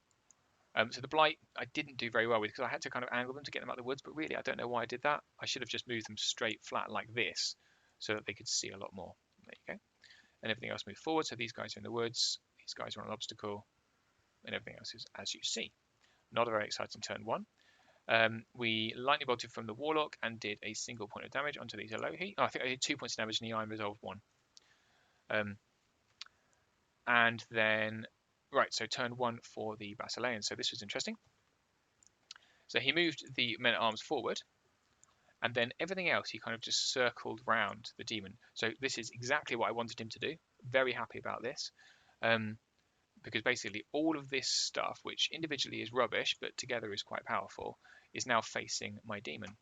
So the Blight I didn't do very well with because I had to kind of angle them to get them out of the woods, but really I don't know why I did that. I should have just moved them straight flat like this so that they could see a lot more. There you go. And everything else moved forward. So these guys are in the woods, these guys are on an obstacle, and everything else is as you see. Not a very exciting turn 1. We lightning bolted from the Warlock and did a single point of damage onto these Elohi. Oh, I think I did 2 points of damage and the Iron resolved 1. And then, right, so turn 1 for the Basilean. So this was interesting. So he moved the men-at-arms forward, and then everything else he kind of just circled round the demon. So this is exactly what I wanted him to do. Very happy about this. Because basically all of this stuff, which individually is rubbish, but together is quite powerful, is now facing my demon.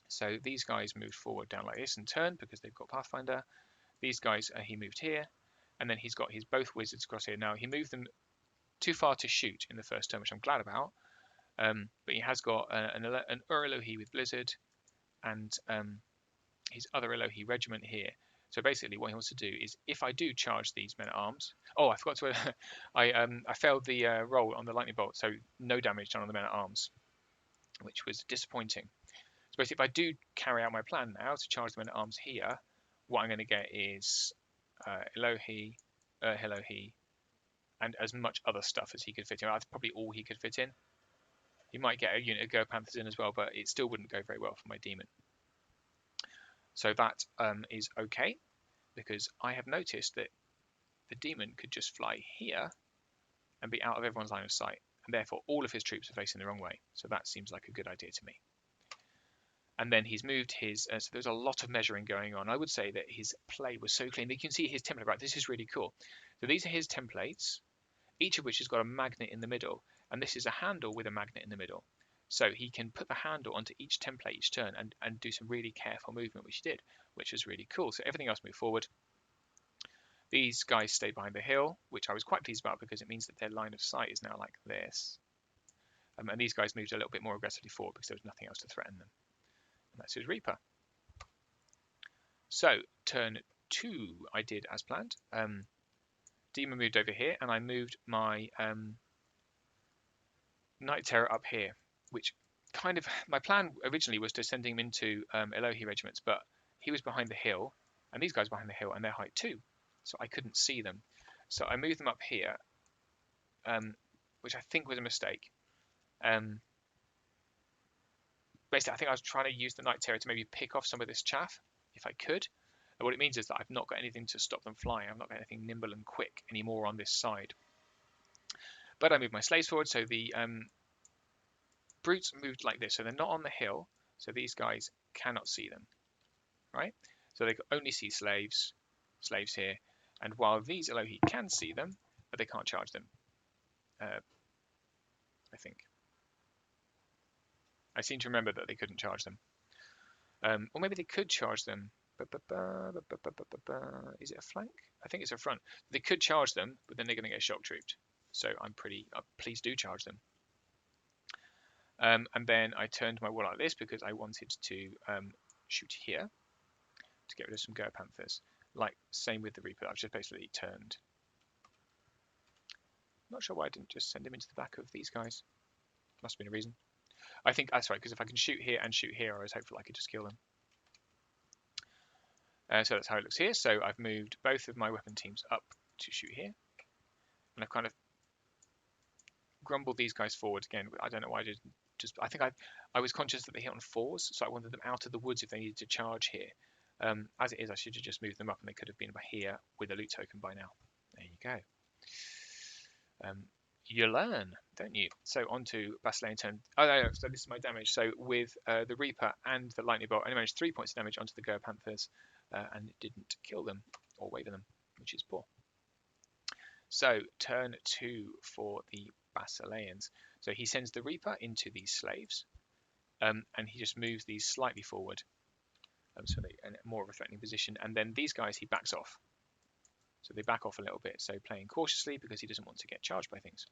So these guys moved forward down like this and turned because they've got Pathfinder. These guys, he moved here, and then he's got his both wizards across here. Now, he moved them too far to shoot in the first turn, which I'm glad about, but he has got an Elohi with Blizzard and his other Elohi regiment here. So basically what he wants to do is, if I do charge these men-at-arms... Oh, I forgot to... I failed the roll on the lightning bolt, so no damage done on the men-at-arms, which was disappointing. So basically, if I do carry out my plan now to charge the men-at-arms here, what I'm going to get is Elohi, Elohi, and as much other stuff as he could fit in. That's probably all he could fit in. He might get a unit of Go Panthers in as well, but it still wouldn't go very well for my demon. So that is okay, because I have noticed that the demon could just fly here and be out of everyone's line of sight, and therefore all of his troops are facing the wrong way. So that seems like a good idea to me. And then he's moved his, so there's a lot of measuring going on. I would say that his play was so clean. You can see his template, right? This is really cool. So these are his templates, each of which has got a magnet in the middle, and this is a handle with a magnet in the middle. So he can put the handle onto each template each turn and do some really careful movement, which he did, which was really cool. So everything else moved forward. These guys stayed behind the hill, which I was quite pleased about because it means that their line of sight is now like this. And these guys moved a little bit more aggressively forward because there was nothing else to threaten them. And that's his Reaper. So turn 2 I did as planned. Demon moved over here, and I moved my Night Terror up here, which kind of, my plan originally was to send him into Elohi regiments, but he was behind the hill, and these guys behind the hill, and they're height 2, so I couldn't see them. So I moved them up here, which I think was a mistake. Basically, I think I was trying to use the Night Terror to maybe pick off some of this chaff, if I could. And what it means is that I've not got anything to stop them flying. I've not got anything nimble and quick anymore on this side. But I moved my slaves forward, so the brutes moved like this. So they're not on the hill, so these guys cannot see them, right? So they can only see slaves here. And while these Elohi can see them, but they can't charge them, I think. I seem to remember that they couldn't charge them. Or maybe they could charge them. Is it a flank? I think it's a front. They could charge them, but then they're going to get shock trooped. So I'm pretty... please do charge them. And then I turned my wall like this because I wanted to shoot here to get rid of some Go Panthers. Like, same with the Reaper. I've just basically turned. Not sure why I didn't just send him into the back of these guys. Must have been a reason. I think that's right, because if I can shoot here and shoot here, I was hopeful I could just kill them. So that's how it looks here. So I've moved both of my weapon teams up to shoot here. And I've kind of grumbled these guys forward again. I don't know why I didn't just... I think I was conscious that they hit on 4s, so I wanted them out of the woods if they needed to charge here. As it is, I should have just moved them up, and they could have been by here with a loot token by now. There you go. You learn, don't you? So on to Basilea turn. Oh, no, so this is my damage. So with the Reaper and the Lightning Bolt, I only managed 3 points of damage onto the Go Panthers, and it didn't kill them or waver them, which is poor. So turn 2 for the Basileans. So he sends the Reaper into these slaves, and he just moves these slightly forward, so they're in more of a threatening position. And then these guys, he backs off. So they back off a little bit, so playing cautiously because he doesn't want to get charged by things.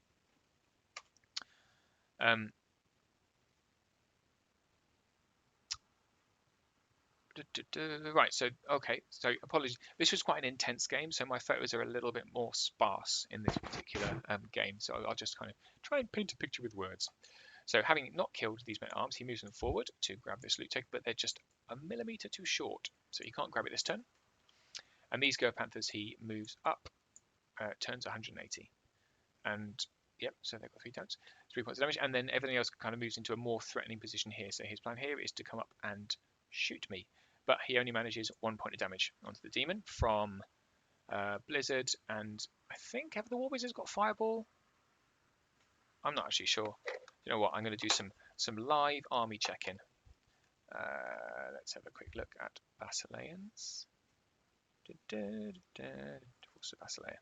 Right, so okay, so apologies. This was quite an intense game, so my photos are a little bit more sparse in this particular game. So I'll just kind of try and paint a picture with words. So having not killed these men-at-arms, he moves them forward to grab this loot taker, but they're just a millimeter too short, so he can't grab it this turn. And these Go Panthers, he moves up, turns 180, and yep, so they've got 3 turns, 3 points of damage, and then everything else kind of moves into a more threatening position here. So his plan here is to come up and shoot me, but he only manages 1 point of damage onto the demon from Blizzard, and I think have the War Wizards got Fireball? I'm not actually sure. You know what? I'm going to do some live army check-in. Let's have a quick look at Basileans. What's the Basilea?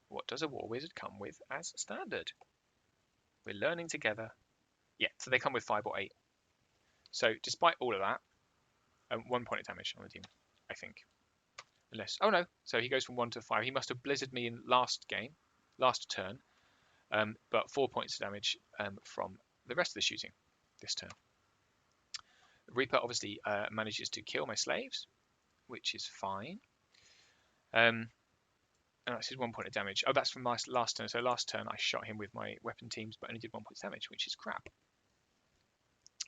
What does a War Wizard come with as standard? We're learning together. Yeah, so they come with 5 or 8. So despite all of that, 1 point of damage on the demon, I think. Unless, oh no, so he goes from 1 to 5. He must have blizzarded me in last turn, but 4 points of damage from the rest of the shooting this turn. Reaper obviously manages to kill my slaves, which is fine. And that's his 1 point of damage. Oh, that's from my last turn. So last turn I shot him with my weapon teams, but only did 1 point of damage, which is crap.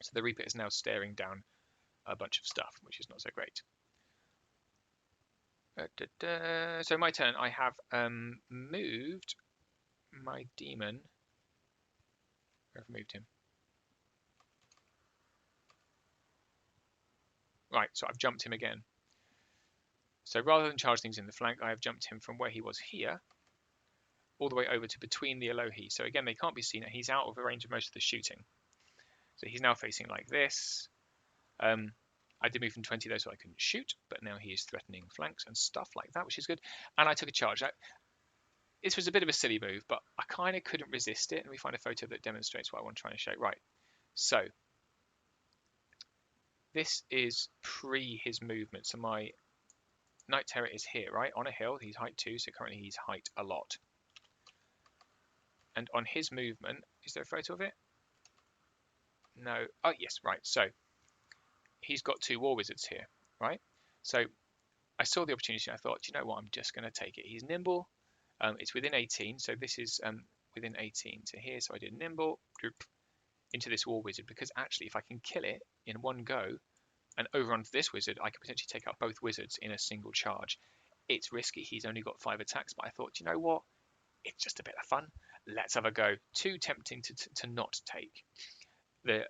So the Reaper is now staring down a bunch of stuff, which is not so great. So my turn, I have moved my demon. Where have I moved him? Right, so I've jumped him again. So rather than charge things in the flank, I have jumped him from where he was here, all the way over to between the Elohi. So again, they can't be seen. He's out of the range of most of the shooting. So he's now facing like this. I did move from 20 though, so I couldn't shoot, but now he is threatening flanks and stuff like that, which is good. And I took a charge. This was a bit of a silly move, but I kind of couldn't resist it. Let me find a photo that demonstrates what I want to try and show. Right, so this is pre his movement. So my Night Terror is here, right, on a hill. He's height 2, so currently he's height a lot. And on his movement, is there a photo of it? No. Oh, yes, right. So he's got 2 War Wizards here, right? So I saw the opportunity and I thought, you know what, I'm just going to take it. He's nimble. It's within 18, so this is within 18 to here. So I did nimble into this War Wizard, because actually if I can kill it in one go and over onto this wizard, I could potentially take out both wizards in a single charge. It's risky. He's only got 5 attacks, but I thought, you know what, it's just a bit of fun. Let's have a go. Too tempting to not take. The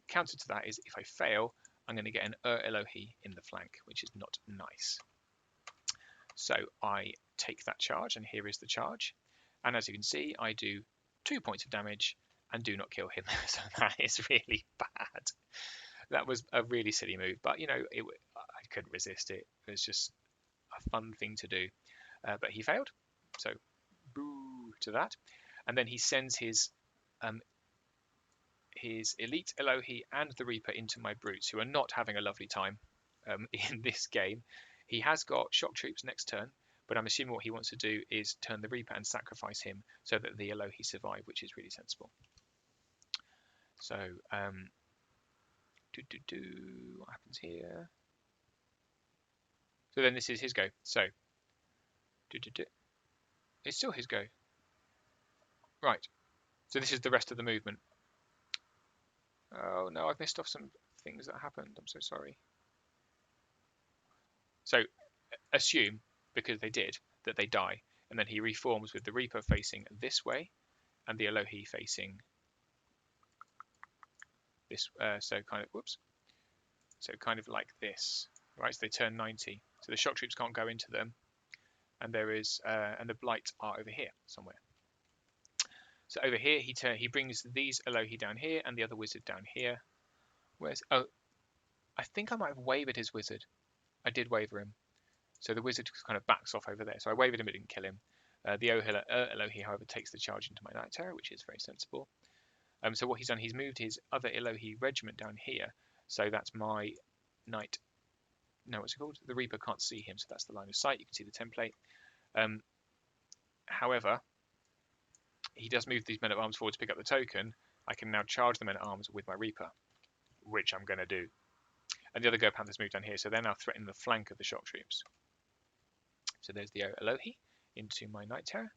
counter to that is if I fail, I'm going to get an Elohi in the flank, which is not nice. So I take that charge, and here is the charge. And as you can see, I do 2 points of damage and do not kill him. So that is really bad. That was a really silly move, but you know, I couldn't resist it. It was just a fun thing to do. But he failed, so boo to that. And then he sends his elite Elohi and the Reaper into my brutes, who are not having a lovely time in this game. He has got shock troops next turn, but I'm assuming what he wants to do is turn the Reaper and sacrifice him so that the Elohi survive, which is really sensible. So what happens here? So then this is his go. So it's still his go. Right. So this is the rest of the movement. Oh no, I've missed off some things that happened. I'm so sorry. So assume, because they did, that they die, and then he reforms with the Reaper facing this way and the Elohi facing this. So kind of like this, right? So they turn 90. So the shock troops can't go into them, and there is and the blight are over here somewhere. So over here he brings these Elohi down here and the other wizard down here. Oh, I think I might have wavered his wizard. I did waver him. So the wizard kind of backs off over there. So I wavered him, but didn't kill him. The Elohi, however, takes the charge into my Night Terror, which is very sensible. So what he's done, he's moved his other Elohi regiment down here. So that's my Knight. No, what's it called? The Reaper can't see him, so that's the line of sight. You can see the template. However, he does move these men-at-arms forward to pick up the token, I can now charge the men-at-arms with my Reaper, which I'm going to do. And the other Go Panthers move down here, so they're now threatening the flank of the shock troops. So there's the Alohi into my Night Terror,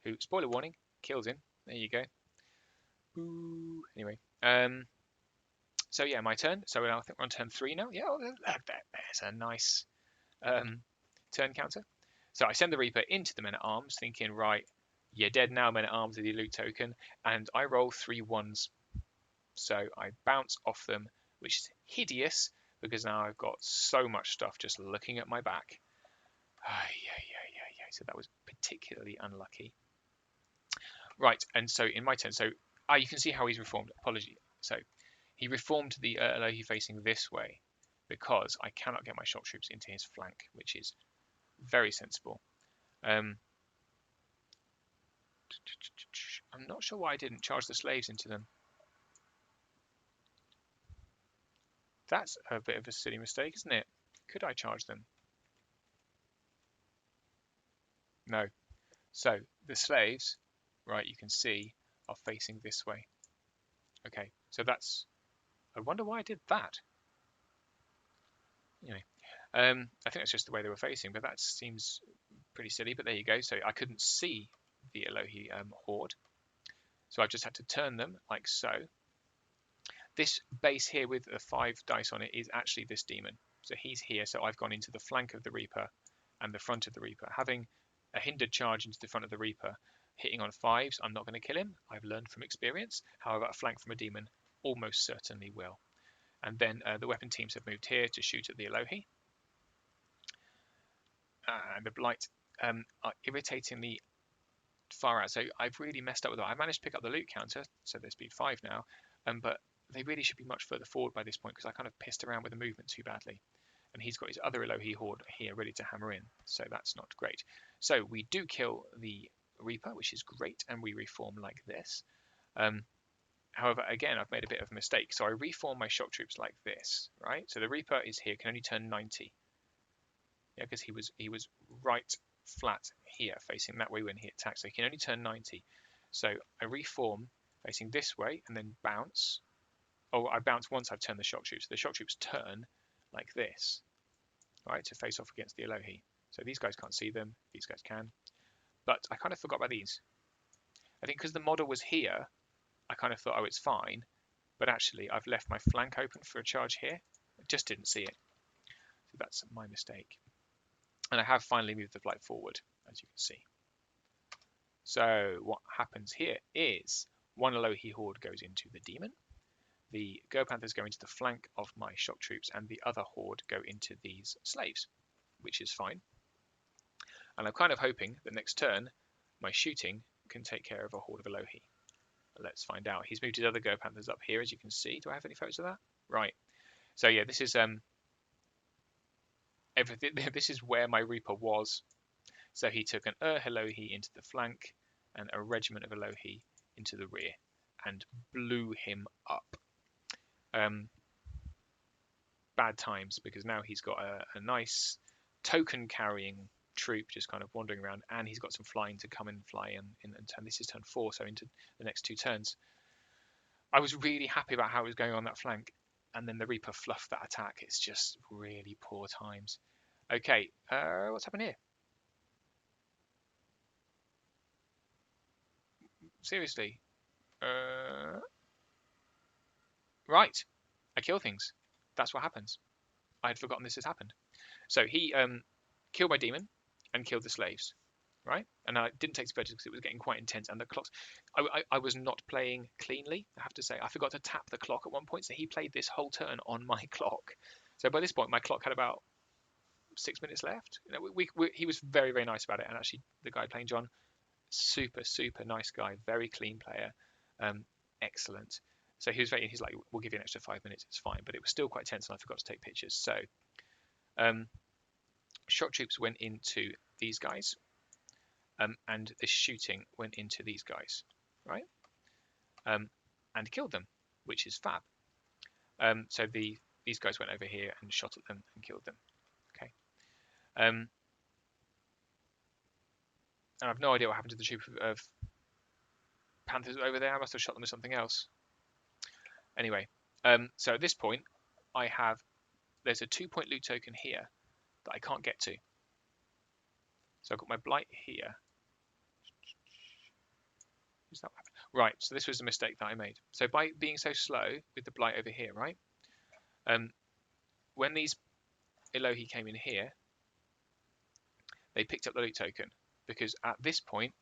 who, spoiler warning, kills him. There you go. Ooh. Anyway, so yeah, my turn. So I think we're on turn 3 now. Yeah, oh, there's a nice turn counter. So I send the Reaper into the men-at-arms, thinking, right, you're dead now, men-at-arms, with your loot token, and I roll 3 1s. So I bounce off them, which is hideous, because now I've got so much stuff just looking at my back. So that was particularly unlucky. Right, and so in my turn, so you can see how he's reformed. Apology. So he reformed the Alohi facing this way, because I cannot get my shock troops into his flank, which is very sensible. I'm not sure why I didn't charge the slaves into them. That's a bit of a silly mistake, isn't it? Could I charge them? No. So the slaves, right, you can see, are facing this way. Okay, so that's... I wonder why I did that. Anyway, I think that's just the way they were facing, but that seems pretty silly. But there you go. So I couldn't see the Alohi horde, so I've just had to turn them like so. This base here with the 5 dice on it is actually this demon. So he's here, so I've gone into the flank of the Reaper and the front of the Reaper. Having a hindered charge into the front of the Reaper, hitting on 5s, I'm not going to kill him. I've learned from experience. However, a flank from a demon almost certainly will. And then the weapon teams have moved here to shoot at the Alohi. And the Blight are irritatingly far out. So I've really messed up with that. I managed to pick up the loot counter, so they're speed 5 now. But they really should be much further forward by this point, because I kind of pissed around with the movement too badly. And he's got his other Alohi horde here ready to hammer in, so that's not great. So we do kill the Reaper, which is great, and we reform like this. However, again, I've made a bit of a mistake. So I reform my shock troops like this, right? So the Reaper is here, can only turn 90. Yeah, because he was right flat here, facing that way when he attacks. So he can only turn 90. So I reform facing this way and then bounce. Oh, I bounce once I've turned the shock troops. The shock troops turn like this, right, to face off against the Alohi. So these guys can't see them. These guys can. But I kind of forgot about these. I think because the model was here, I kind of thought, oh, it's fine. But actually, I've left my flank open for a charge here. I just didn't see it. So that's my mistake. And I have finally moved the Blight forward, as you can see. So what happens here is one Alohi horde goes into the demon. The Go Panthers go into the flank of my shock troops, and the other horde go into these slaves, which is fine. And I'm kind of hoping that next turn, my shooting can take care of a horde of Alohi. Let's find out. He's moved his other Go Panthers up here, as you can see. Do I have any photos of that? Right. So yeah, this is everything. This is where my Reaper was. So he took an Alohi into the flank and a regiment of Alohi into the rear and blew him up. Bad times, because now he's got a nice token carrying troop just kind of wandering around, and he's got some flying to come and fly in turn. This is turn 4, so into the next 2 turns. I was really happy about how it was going on that flank, and then the Reaper fluffed that attack. It's just really poor times. Okay, what's happened here? Seriously. Right. I kill things. That's what happens. I had forgotten this has happened. So he killed my demon and killed the slaves, right? And I didn't take photos because it was getting quite intense. And the clocks, I was not playing cleanly, I have to say. I forgot to tap the clock at one point, so he played this whole turn on my clock. So by this point, my clock had about 6 minutes left. You know, he was very, very nice about it. And actually, the guy playing John, super, super nice guy, very clean player, excellent. So he's like, we'll give you an extra 5 minutes, it's fine. But it was still quite tense, and I forgot to take pictures. So shock troops went into these guys, and the shooting went into these guys, right? And killed them, which is fab. So these guys went over here and shot at them and killed them. Okay. And I've no idea what happened to the troop of panthers over there. I must have shot them with something else. Anyway, so at this point, there's a 2-point loot token here that I can't get to. So I've got my blight here. Is that what happened? Right, so this was a mistake that I made. So by being so slow with the blight over here, right? When these Elohi came in here, they picked up the loot token because at this point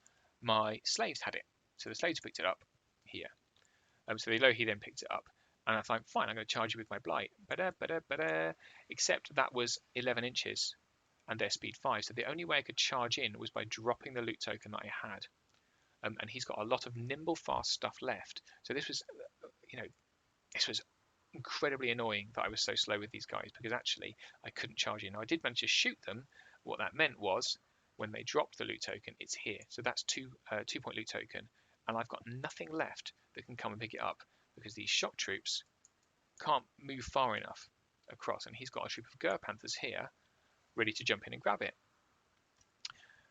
my slaves had it. So the slaves picked it up here. So the Elohi then picked it up. And I thought, fine, I'm going to charge you with my blight. Except that was 11 inches and their speed 5. So the only way I could charge in was by dropping the loot token that I had. And he's got a lot of nimble, fast stuff left. So this was, this was incredibly annoying that I was so slow with these guys because actually I couldn't charge in. Now I did manage to shoot them. What that meant was when they dropped the loot token, it's here. So that's 2-point loot token. And I've got nothing left that can come and pick it up because these shock troops can't move far enough across. And he's got a troop of Gur Panthers here ready to jump in and grab it.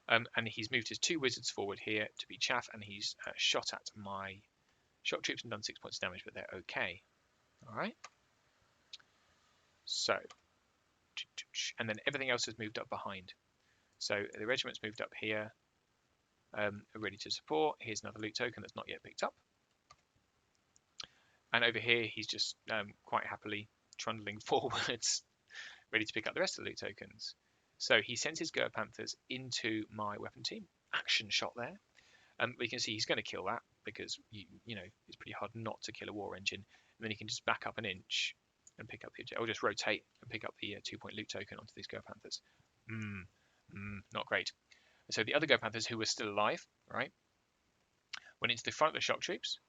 And he's moved his 2 wizards forward here to be chaff, and he's shot at my shock troops and done 6 points damage, but they're okay. All right. So, and then everything else has moved up behind. So the regiment's moved up here, ready to support. Here's another loot token that's not yet picked up. And over here, he's just quite happily trundling forwards, ready to pick up the rest of the loot tokens. So he sends his Gur Panthers into my weapon team. Action shot there. We can see he's going to kill that because, it's pretty hard not to kill a war engine. And then he can just back up an inch and pick up or just rotate and pick up the 2-point loot token onto these Gur Panthers. Not great. So the other Gur Panthers who were still alive, right, went into the front of the shock troops.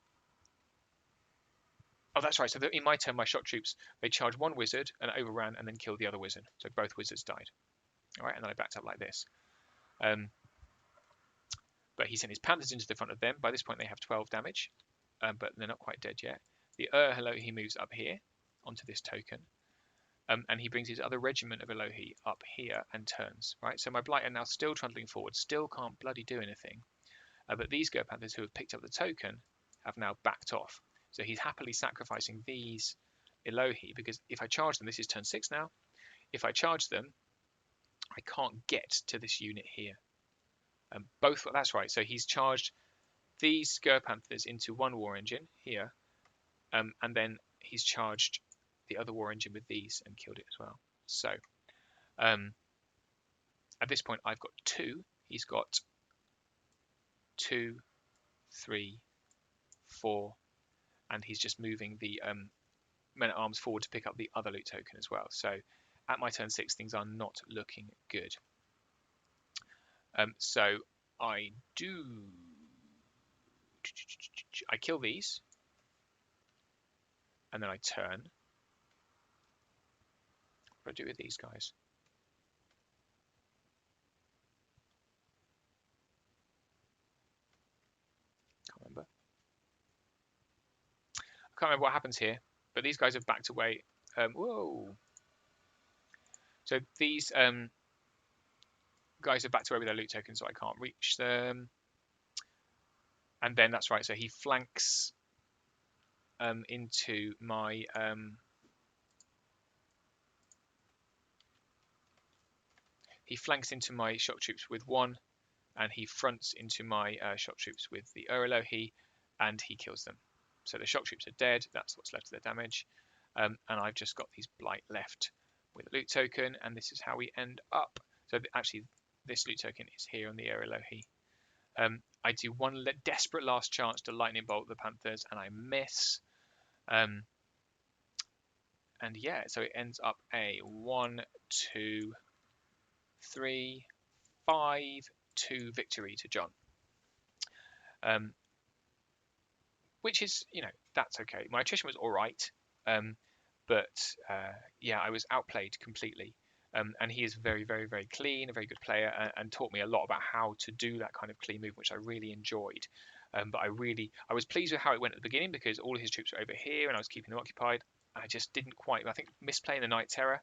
Oh, that's right. So in my turn, my shock troops, they charged 1 wizard and overran and then killed the other wizard. So both wizards died. All right, and then I backed up like this. But he sent his panthers into the front of them. By this point, they have 12 damage, but they're not quite dead yet. The Elohi moves up here onto this token, and he brings his other regiment of Elohi up here and turns. Right, so my blight are now still trundling forward, still can't bloody do anything. But these Gur Panthers who have picked up the token have now backed off. So he's happily sacrificing these Elohi because if I charge them, this is turn 6 now. If I charge them, I can't get to this unit here. That's right. So he's charged these Gur Panthers into 1 war engine here, and then he's charged the other war engine with these and killed it as well. So at this point, I've got 2. He's got 2, 3, 4, and he's just moving the men at arms forward to pick up the other loot token as well. So at my turn 6, things are not looking good. So I kill these, and then I turn. What do I do with these guys? Can't remember. I can't remember what happens here, but these guys have backed away. Whoa! So these guys have backed away with their loot tokens, so I can't reach them. And then that's right. So he flanks into my shock troops with 1, and he fronts into my shock troops with the Elohi, and he kills them. So the shock troops are dead. That's what's left of their damage, and I've just got these blight left with a loot token, and this is how we end up. So actually, this loot token is here on the Elohi. I do one desperate last chance to lightning bolt the Panthers, and I miss. And yeah, so it ends up a 1, 2, 3, 5, 2 victory to John. Which is, that's okay. My attrition was all right, but yeah, I was outplayed completely. And he is very, very, very clean, a very good player, and taught me a lot about how to do that kind of clean move, which I really enjoyed. But I was pleased with how it went at the beginning because all of his troops were over here and I was keeping them occupied. I just didn't quite. I think misplaying the Night Terror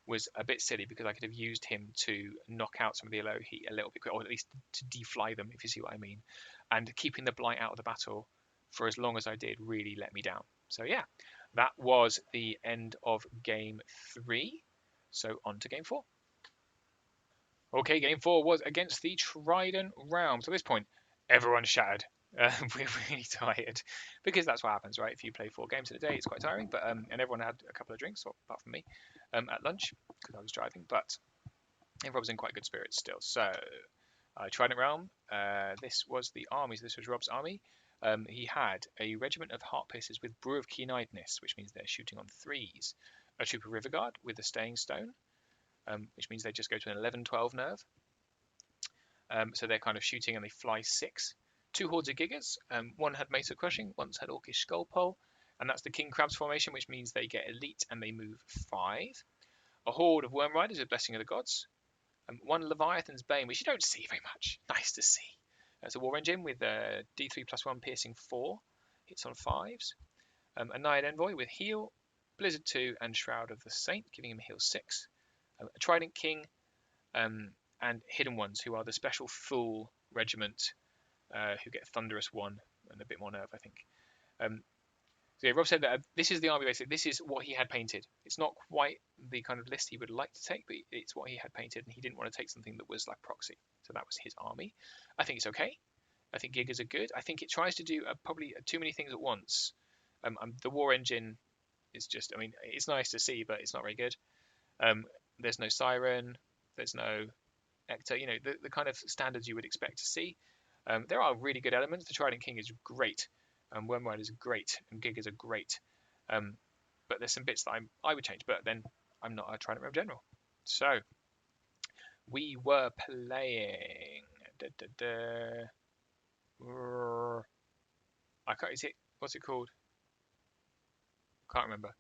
was a bit silly because I could have used him to knock out some of the Elohi a little bit quicker, or at least to defly them, if you see what I mean. and keeping the blight out of the battle for as long as I did really let me down. So yeah, that was the end of game 3. So on to game 4. Okay, game 4 was against the Trident realm. So at this point, everyone's shattered. We're really tired because that's what happens, right? If you play 4 games in a day, it's quite tiring. But and everyone had a couple of drinks, apart from me, at lunch because I was driving. But everyone was in quite good spirits still. So Trident realm. This was the army. So this was Rob's army. He had a regiment of heart piercers with brew of keen-eyedness, which means they're shooting on 3s. A troop of river guard with a staying stone, which means they just go to an 11-12 nerve. So they're kind of shooting and they fly 6. 2 hordes of giggers. One had Mace of Crushing, one had Orcish Skull Pole, and that's the King Crabs formation, which means they get elite and they move 5. A horde of Worm Riders with Blessing of the Gods. 1 Leviathan's Bane, which you don't see very much. Nice to see. It's a War Engine with D3 plus 1 piercing 4. Hits on 5s. A Naiad Envoy with heal, Blizzard 2, and Shroud of the Saint, giving him heal 6. A Trident King, and Hidden Ones, who are the special Fool regiment, who get Thunderous 1 and a bit more nerve, I think. So yeah, Rob said that this is the army basically. This is what he had painted. It's not quite the kind of list he would like to take, but it's what he had painted, and he didn't want to take something that was like proxy. So that was his army. I think it's okay. I think giggers are good. I think it tries to do probably too many things at once. The War Engine is just, I mean, it's nice to see, but it's not very good. There's no Siren. There's no Ector. You know, the kind of standards you would expect to see. There are really good elements. The Trident King is great. Worm Riders are great, and giggers are great. But there's some bits that I would change, but then I'm not a Trident Realm General. So, we were playing... I can't, is it, what's it called? Can't remember.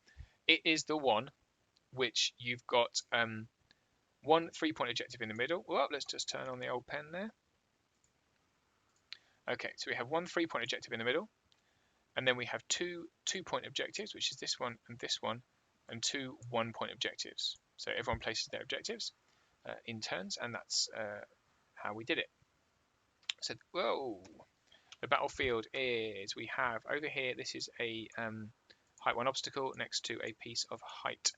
It is the one which you've got 1 3-point objective in the middle. Well, let's just turn on the old pen there. Okay, so we have 1 3-point objective in the middle. And then we have 2 2-point objectives, which is this one, and 2 1-point objectives. So everyone places their objectives in turns, and that's how we did it. So, whoa, the battlefield is, we have over here, this is a height 1 obstacle next to a piece of height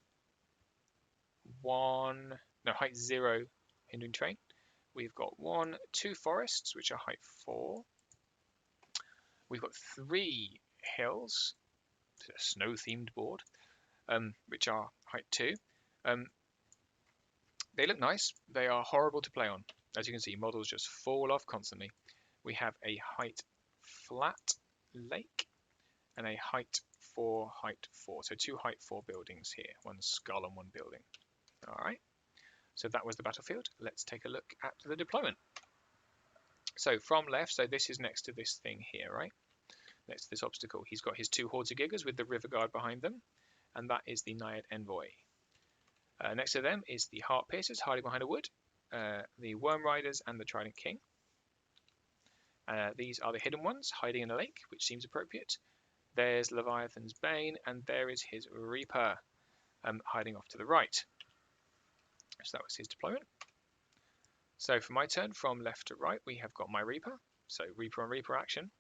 0 hindering terrain. We've got 2 forests, which are height 4. We've got 3 hills, a snow-themed board, which are height 2. They look nice. They are horrible to play on. As you can see, models just fall off constantly. We have a height flat lake and a height 4, height 4. So 2 height 4 buildings here, 1 skull and 1 building. All right. So that was the battlefield. Let's take a look at the deployment. So from left, so this is next to this thing here, right? Next to this obstacle. He's got his 2 hordes of giggers with the river guard behind them, and that is the Naiad Envoy. Next to them is the Heart Piercers hiding behind a wood, the Worm Riders, and the Trident King. These are the Hidden Ones hiding in a lake, which seems appropriate. There's Leviathan's Bane, and there is his Reaper hiding off to the right. So that was his deployment. So for my turn, from left to right, we have got my Reaper. So Reaper on Reaper action,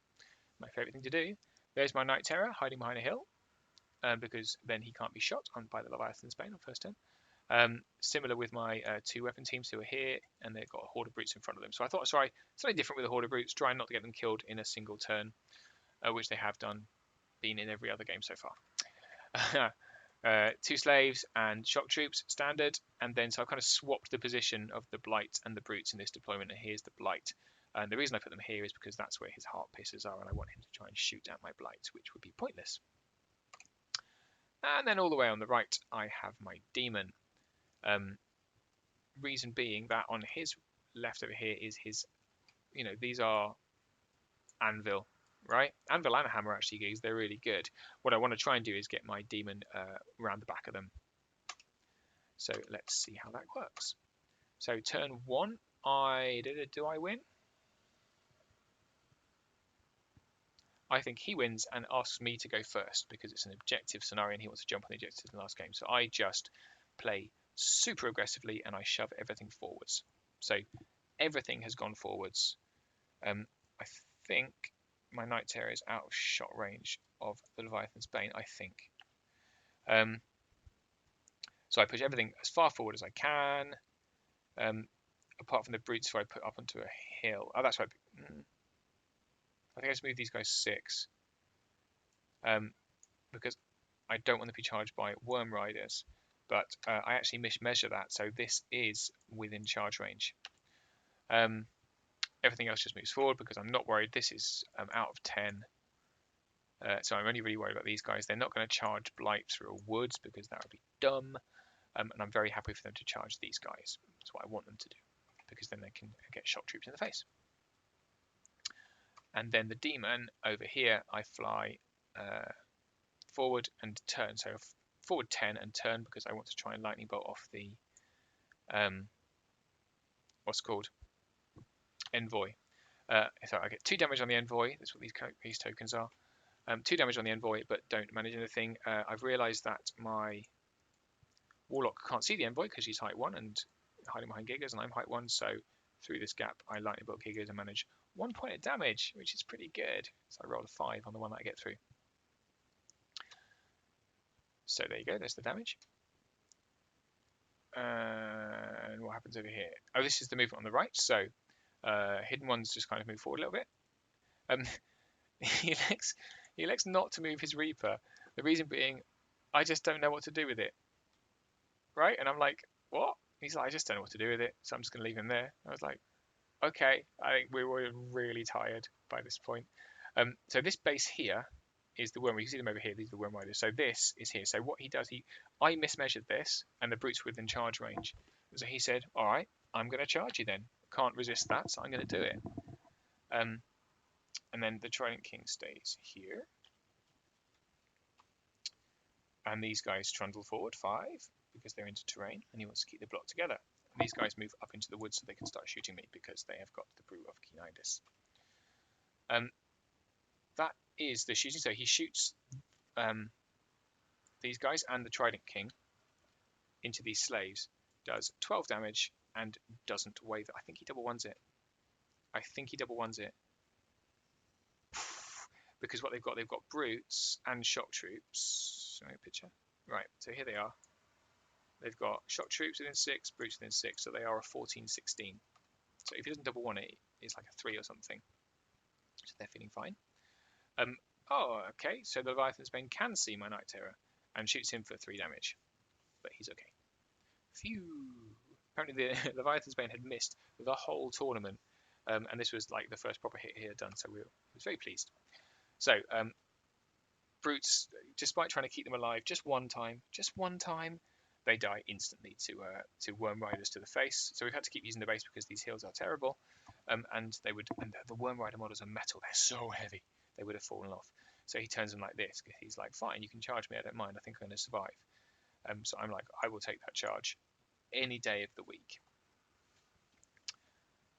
my favourite thing to do. There's my Night Terror hiding behind a hill, because then he can't be shot by the Leviathan's Bane on first turn. Similar with my 2 weapon teams who are here, and they've got a horde of brutes in front of them. So I thought, sorry, something different with a horde of brutes, trying not to get them killed in a single turn, which they have been in every other game so far. 2 slaves and shock troops, standard, and then so I've kind of swapped the position of the blight and the brutes in this deployment, and here's the blight. And the reason I put them here is because that's where his heart piercers are, and I want him to try and shoot at my blight, which would be pointless. And then all the way on the right, I have my demon. Reason being that on his left over here is his, these are anvil, right? Anvil and hammer actually, gigs, they're really good. What I want to try and do is get my demon around the back of them. So let's see how that works. So turn 1, do I win? I think he wins and asks me to go first because it's an objective scenario and he wants to jump on the objective in the last game. So I just play super aggressively and I shove everything forwards. So everything has gone forwards. I think my Night Terror is out of shot range of the Leviathan's Bane, I think. So I push everything as far forward as I can, apart from the brutes who I put up onto a hill. Oh, that's right. I think I just move these guys 6, because I don't want to be charged by worm riders, but I actually mismeasure that, so this is within charge range. Everything else just moves forward because I'm not worried. This is out of 10. So I'm only really worried about these guys. They're not going to charge Blight through a woods because that would be dumb. And I'm very happy for them to charge these guys. That's what I want them to do, because then they can get shock troops in the face. And then the demon over here, I fly forward and turn. So forward 10 and turn because I want to try and lightning bolt off the what's called envoy. So I get 2 damage on the envoy. That's what these tokens are. 2 damage on the envoy, but don't manage anything. I've realised that my warlock can't see the envoy because she's height 1 and hiding behind gigas, and I'm height 1. So through this gap, I lightning bolt gigas and manage 1 point of damage, which is pretty good. So I roll a 5 on the one that I get through. So there you go. There's the damage. And what happens over here? Oh, this is the movement on the right. So hidden ones just kind of move forward a little bit. He elects not to move his Reaper. The reason being, I just don't know what to do with it. Right? And I'm like, what? He's like, I just don't know what to do with it, so I'm just going to leave him there. I was like, okay. I think we were really tired by this point. So this base here is the worm. You can see them over here. These are the worm riders. So this is here. So what he does, I mismeasured this, and the brutes were within charge range. So he said, all right, I'm going to charge you then. Can't resist that, so I'm going to do it. And then the Trident King stays here. And these guys trundle forward 5 because they're into terrain, and he wants to keep the block together. And these guys move up into the woods so they can start shooting me because they have got the brew of Keenitis. That is the shooting. So he shoots these guys and the Trident King into these slaves, does 12 damage and doesn't waver. I think he double ones it. Because what they've got brutes and shock troops. Show me a picture. Right, so here they are. They've got shock troops within 6, brutes within 6, so they are a 14-16. So if he doesn't double one it, it's like a 3 or something. So they're feeling fine. Oh, okay, so the Leviathan's Bane can see my Night Terror and shoots him for 3 damage. But he's okay. Phew. Apparently the Leviathan's Bane had missed the whole tournament. And this was like the first proper hit he had done, so I was very pleased. So, brutes, despite trying to keep them alive just one time, they die instantly to worm riders to the face. So we've had to keep using the base because these heals are terrible. And the worm rider models are metal. They're so heavy. They would have fallen off. So he turns them like this. He's like, fine, you can charge me. I don't mind. I think I'm going to survive. So I'm like, I will take that charge any day of the week.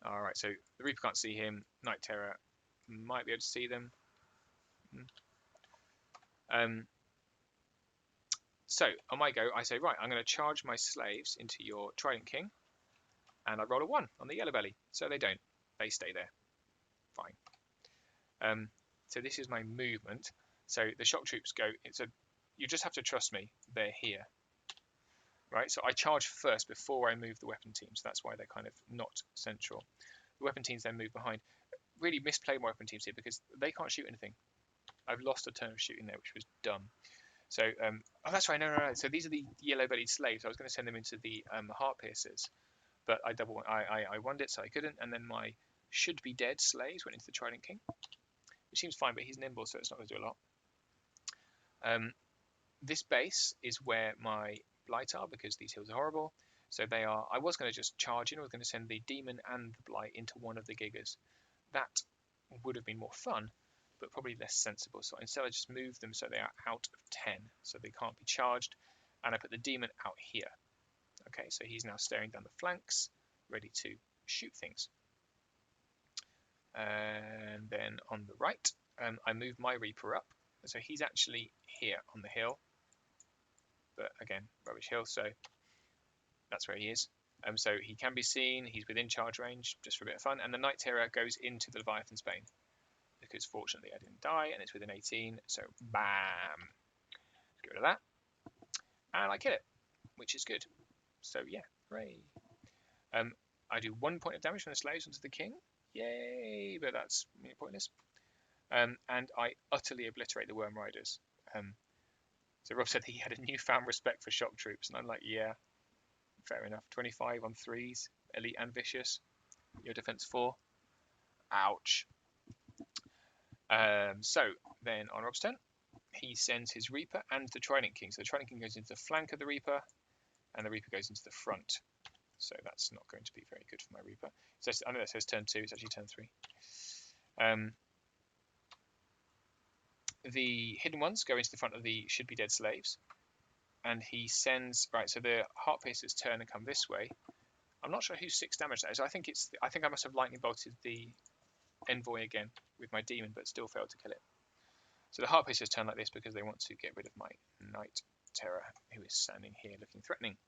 All right. So the Reaper can't see him. Night Terror might be able to see them. So on my go, I say, right, I'm going to charge my slaves into your Trident King, and I roll a 1 on the yellow belly. So they don't. They stay there. Fine. So this is my movement. So the shock troops go. You just have to trust me. They're here. Right. So I charge first before I move the weapon teams. That's why they're kind of not central. The weapon teams then move behind. Really misplayed my weapon teams here because they can't shoot anything. I've lost a turn of shooting there, which was dumb. So, oh, that's right. No. So these are the yellow-bellied slaves. I was going to send them into the heart piercers, but I won it, so I couldn't. And then my should-be-dead slaves went into the Trident King, which seems fine, but he's nimble, so it's not going to do a lot. This base is where my blight are because these hills are horrible. So they are. I was going to just charge in. I was going to send the demon and the blight into one of the gigas. That would have been more fun, but probably less sensible. So instead I just move them so they are out of 10, so they can't be charged, and I put the demon out here. Okay, so he's now staring down the flanks, ready to shoot things. And then on the right, I move my Reaper up, so he's actually here on the hill, but again, rubbish hill, so that's where he is. So he can be seen, he's within charge range, just for a bit of fun, and the Night Terror goes into the Leviathan's Bane. because fortunately I didn't die, and it's within 18, so bam. Let's get rid of that. And I kill it, which is good. So yeah, hooray. I do 1 point of damage from the slaves onto the king. Yay, but that's pointless. And I utterly obliterate the worm riders. So Rob said he had a newfound respect for shock troops, and I'm like, yeah, fair enough. 25 on 3s, elite and vicious. Your defense 4. Ouch. So then on Rob's turn, he sends his Reaper and the Trident King. So the Trident King goes into the flank of the Reaper, and the Reaper goes into the front. So that's not going to be very good for my Reaper. So I know that says turn 2, it's actually turn 3. The hidden ones go into the front of the should be dead slaves, and he sends right. So the Heart Piercer's turn and come this way. I'm not sure whose 6 damage that is. I think I must have lightning bolted the envoy again with my demon, but still failed to kill it. So the Heart Piercer's turn like this because they want to get rid of my Knight Terror, who is standing here looking threatening.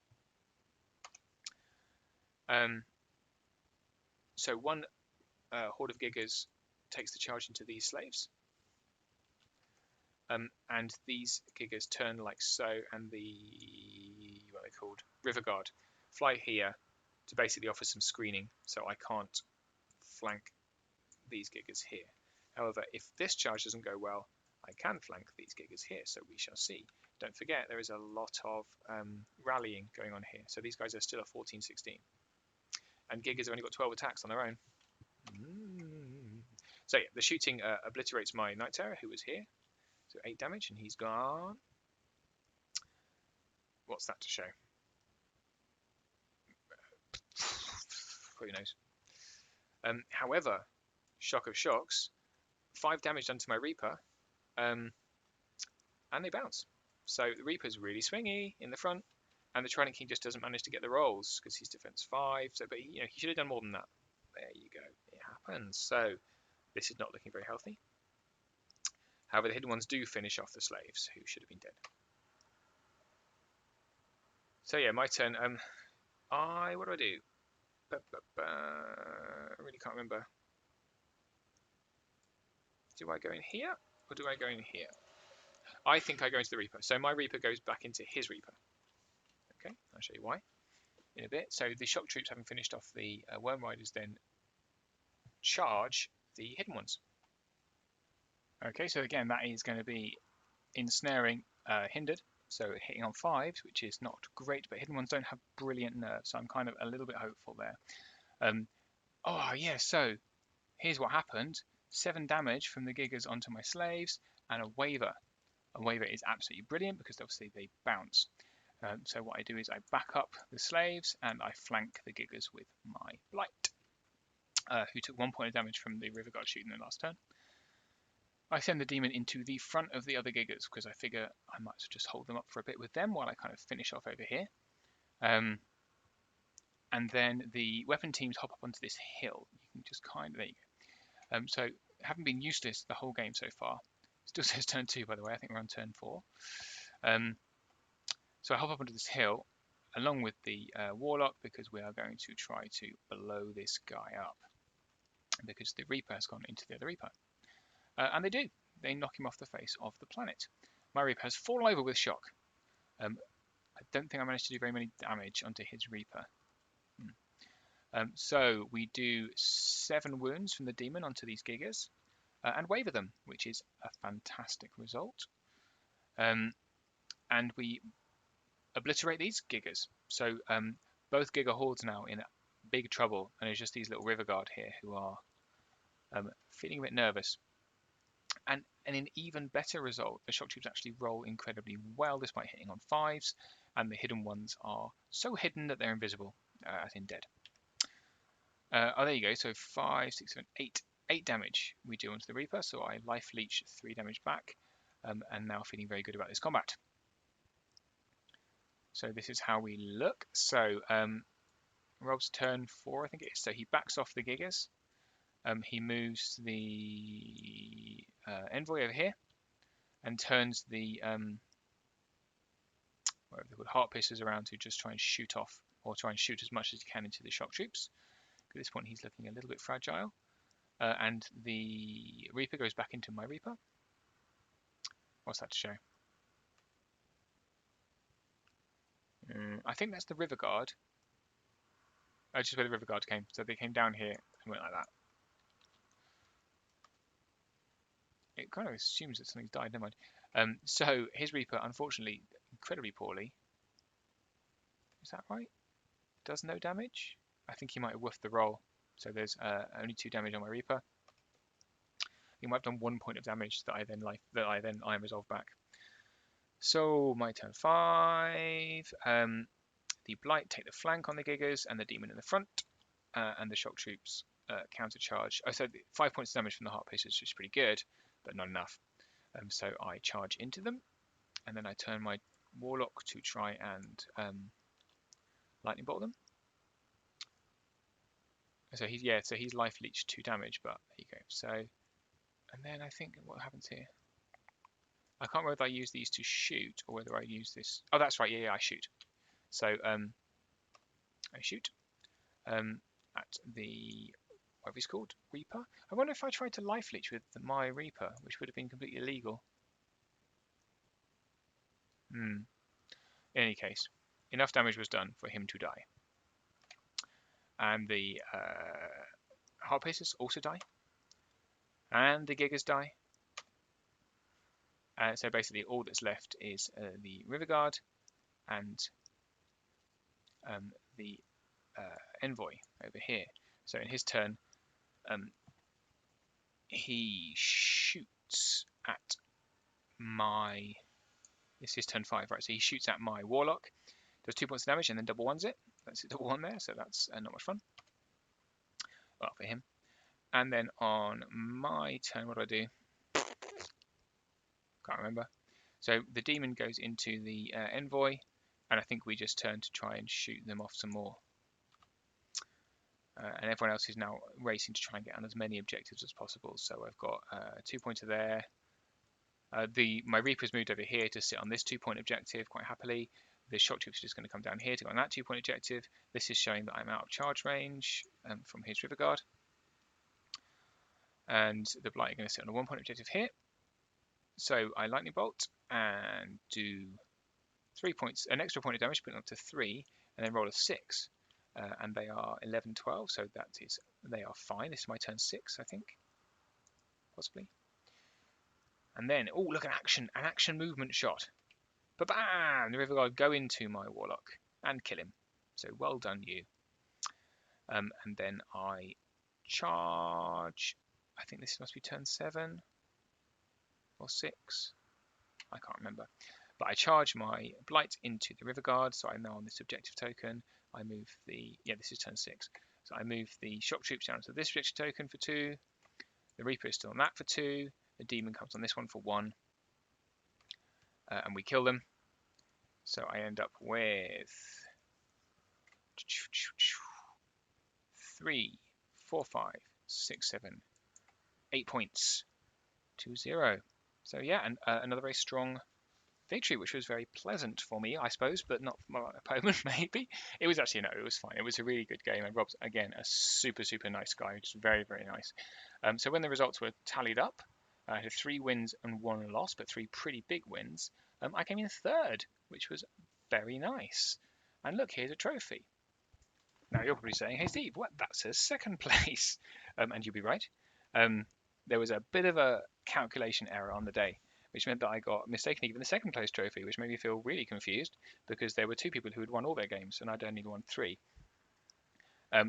So one horde of gigas takes the charge into these slaves. And these gigas turn like so, and the what are they called? River Guard fly here to basically offer some screening, so I can't flank these gigas here. However, if this charge doesn't go well, I can flank these gigas here, so we shall see. Don't forget, there is a lot of rallying going on here, so these guys are still at 14-16. And gigas have only got 12 attacks on their own. So yeah, the shooting obliterates my Knight Terror, who was here. So 8 damage, and he's gone. What's that to show? Who knows? However, shock of shocks, 5 damage done to my Reaper, and they bounce. So the Reaper's really swingy in the front, and the Trident King just doesn't manage to get the rolls because he's defense 5. So, but he should have done more than that. There you go. It happens. So this is not looking very healthy. However, the hidden ones do finish off the slaves who should have been dead. So yeah, my turn. What do I do? I really can't remember. Do I go in here or do I go in here? I think I go into the Reaper. So my Reaper goes back into his Reaper. Okay, I'll show you why in a bit. So the shock troops, having finished off the worm riders, then charge the hidden ones. Okay, so again, that is going to be ensnaring hindered, so hitting on 5s, which is not great, but hidden ones don't have brilliant nerves, so I'm kind of a little bit hopeful there. Oh yeah, so here's what happened. 7 damage from the gigas onto my slaves, and a waver. A waver is absolutely brilliant because obviously they bounce. So what I do is I back up the slaves, and I flank the gigas with my Blight, who took 1 point of damage from the River Guard shooting in the last turn. I send the demon into the front of the other gigas because I figure I might as well just hold them up for a bit with them while I kind of finish off over here. And then the weapon teams hop up onto this hill. You can just kind of, there you go. So having been useless the whole game so far, still says turn 2 by the way, I think we're on turn 4. So I hop up onto this hill along with the Warlock because we are going to try to blow this guy up because the Reaper has gone into the other Reaper. And they do. They knock him off the face of the planet. My Reaper has fallen over with shock. I don't think I managed to do very many damage onto his Reaper. So we do 7 wounds from the demon onto these gigas and waver them, which is a fantastic result. And we obliterate these gigas. So both giga hordes now in big trouble, and it's just these little River Guard here who are feeling a bit nervous. And an even better result, the shock troops actually roll incredibly well despite hitting on 5s, and the hidden ones are so hidden that they're invisible, as in dead. There you go, so 5, 6, 7, 8. 8 damage we do onto the Reaper, so I life leech 3 damage back, and now feeling very good about this combat. So this is how we look. So Rob's turn 4, I think it is, so he backs off the gigas. He moves the envoy over here and turns the whatever they're called, heart piercers around to just try and shoot off, or try and shoot as much as he can into the shock troops. At this point, he's looking a little bit fragile. and the Reaper goes back into my Reaper. What's that to show? I think that's the River Guard. Oh, just where the River Guard came. So they came down here and went like that. It kind of assumes that something's died. Never mind. So his Reaper, unfortunately, incredibly poorly. Is that right? Does no damage? I think he might have woofed the roll. So there's only 2 damage on my Reaper. He might have done 1 point of damage that I then Iron Resolve back. So my turn 5. The Blight take the flank on the Gigas and the Demon in the front, and the Shock Troops countercharge. Oh, so 5 points of damage from the Heart Pacers, which is pretty good, but not enough. So I charge into them, and then I turn my Warlock to try and Lightning Bolt them. So he's life leech 2 damage, but there you go. So, and then I think what happens here? I can't remember whether I use these to shoot or whether I use this. Oh, that's right. Yeah, I shoot. So I shoot at the whatever he's called, Reaper. I wonder if I tried to life leech with my Reaper, which would have been completely illegal. In any case, enough damage was done for him to die. And the Heart Pacers also die. And the Gigas die. So basically all that's left is the River Guard and the Envoy over here. So in his turn, he shoots at my... This is turn 5, right? So he shoots at my Warlock, does 2 points of damage, and then double ones it. That's a double one there, so that's not much fun. Well, for him. And then on my turn, what do I do? Can't remember. So the Demon goes into the Envoy, and I think we just turn to try and shoot them off some more. And everyone else is now racing to try and get on as many objectives as possible. So I've got 2 pointer there. My Reaper's moved over here to sit on this 2-point objective quite happily. The Shock Troops are just going to come down here to go on that 2-point objective. This is showing that I'm out of charge range from his River Guard. And the Blight are going to sit on a 1-point objective here. So I Lightning Bolt and do 3 points, an extra point of damage, putting it up to 3, and then roll a 6. And they are 11, 12, so they are fine. This is my turn 6, I think, possibly. And then, oh, look, an action movement shot. Ba-bam! The River Guard go into my Warlock and kill him. So well done, you. And then I charge. I think this must be turn 7 or 6. I can't remember. But I charge my Blight into the River Guard, so I'm now on this objective token. I move this is turn 6. So I move the Shock Troops down to this objective token for 2. The Reaper is still on that for 2. The Demon comes on this one for 1. And we kill them. So I end up with 3, 4, 5, 6, 7, 8 points to 0. So yeah, and another very strong victory, which was very pleasant for me, I suppose, but not for my opponent, maybe. It was actually, no, it was fine. It was a really good game, and Rob's, again, a super, super nice guy, just very, very nice. So when the results were tallied up, I had 3 wins and 1 loss, but 3 pretty big wins. I came in 3rd, which was very nice. And look, here's a trophy. Now, you're probably saying, hey, Steve, what? That says 2nd place. And you'll be right. There was a bit of a calculation error on the day, which meant that I got mistakenly given the 2nd place trophy, which made me feel really confused because there were 2 people who had won all their games and I'd only won 3.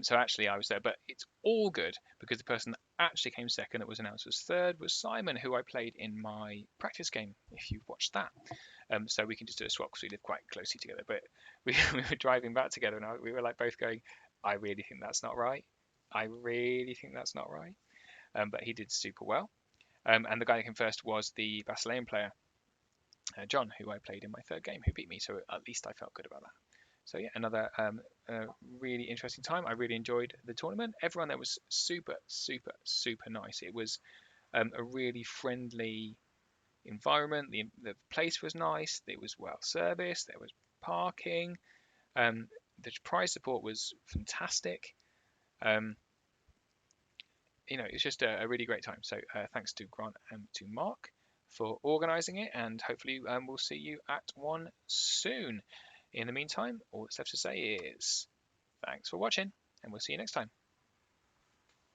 So actually I was there, but it's all good because the person that actually came 2nd that was announced as 3rd was Simon, who I played in my practice game, if you've watched that. So we can just do a swap because we live quite closely together, but we were driving back together and we were like both going, I really think that's not right. I really think that's not right. But he did super well. And the guy that came first was the Basilean player, John, who I played in my 3rd game, who beat me. So at least I felt good about that. So yeah, another really interesting time. I really enjoyed the tournament. Everyone there was super, super, super nice. It was a really friendly environment. The place was nice. It was well serviced. There was parking. The prize support was fantastic. it's just a really great time. So thanks to Grant and to Mark for organising it, and hopefully we'll see you at one soon. In the meantime, all that's left to say is thanks for watching, and we'll see you next time.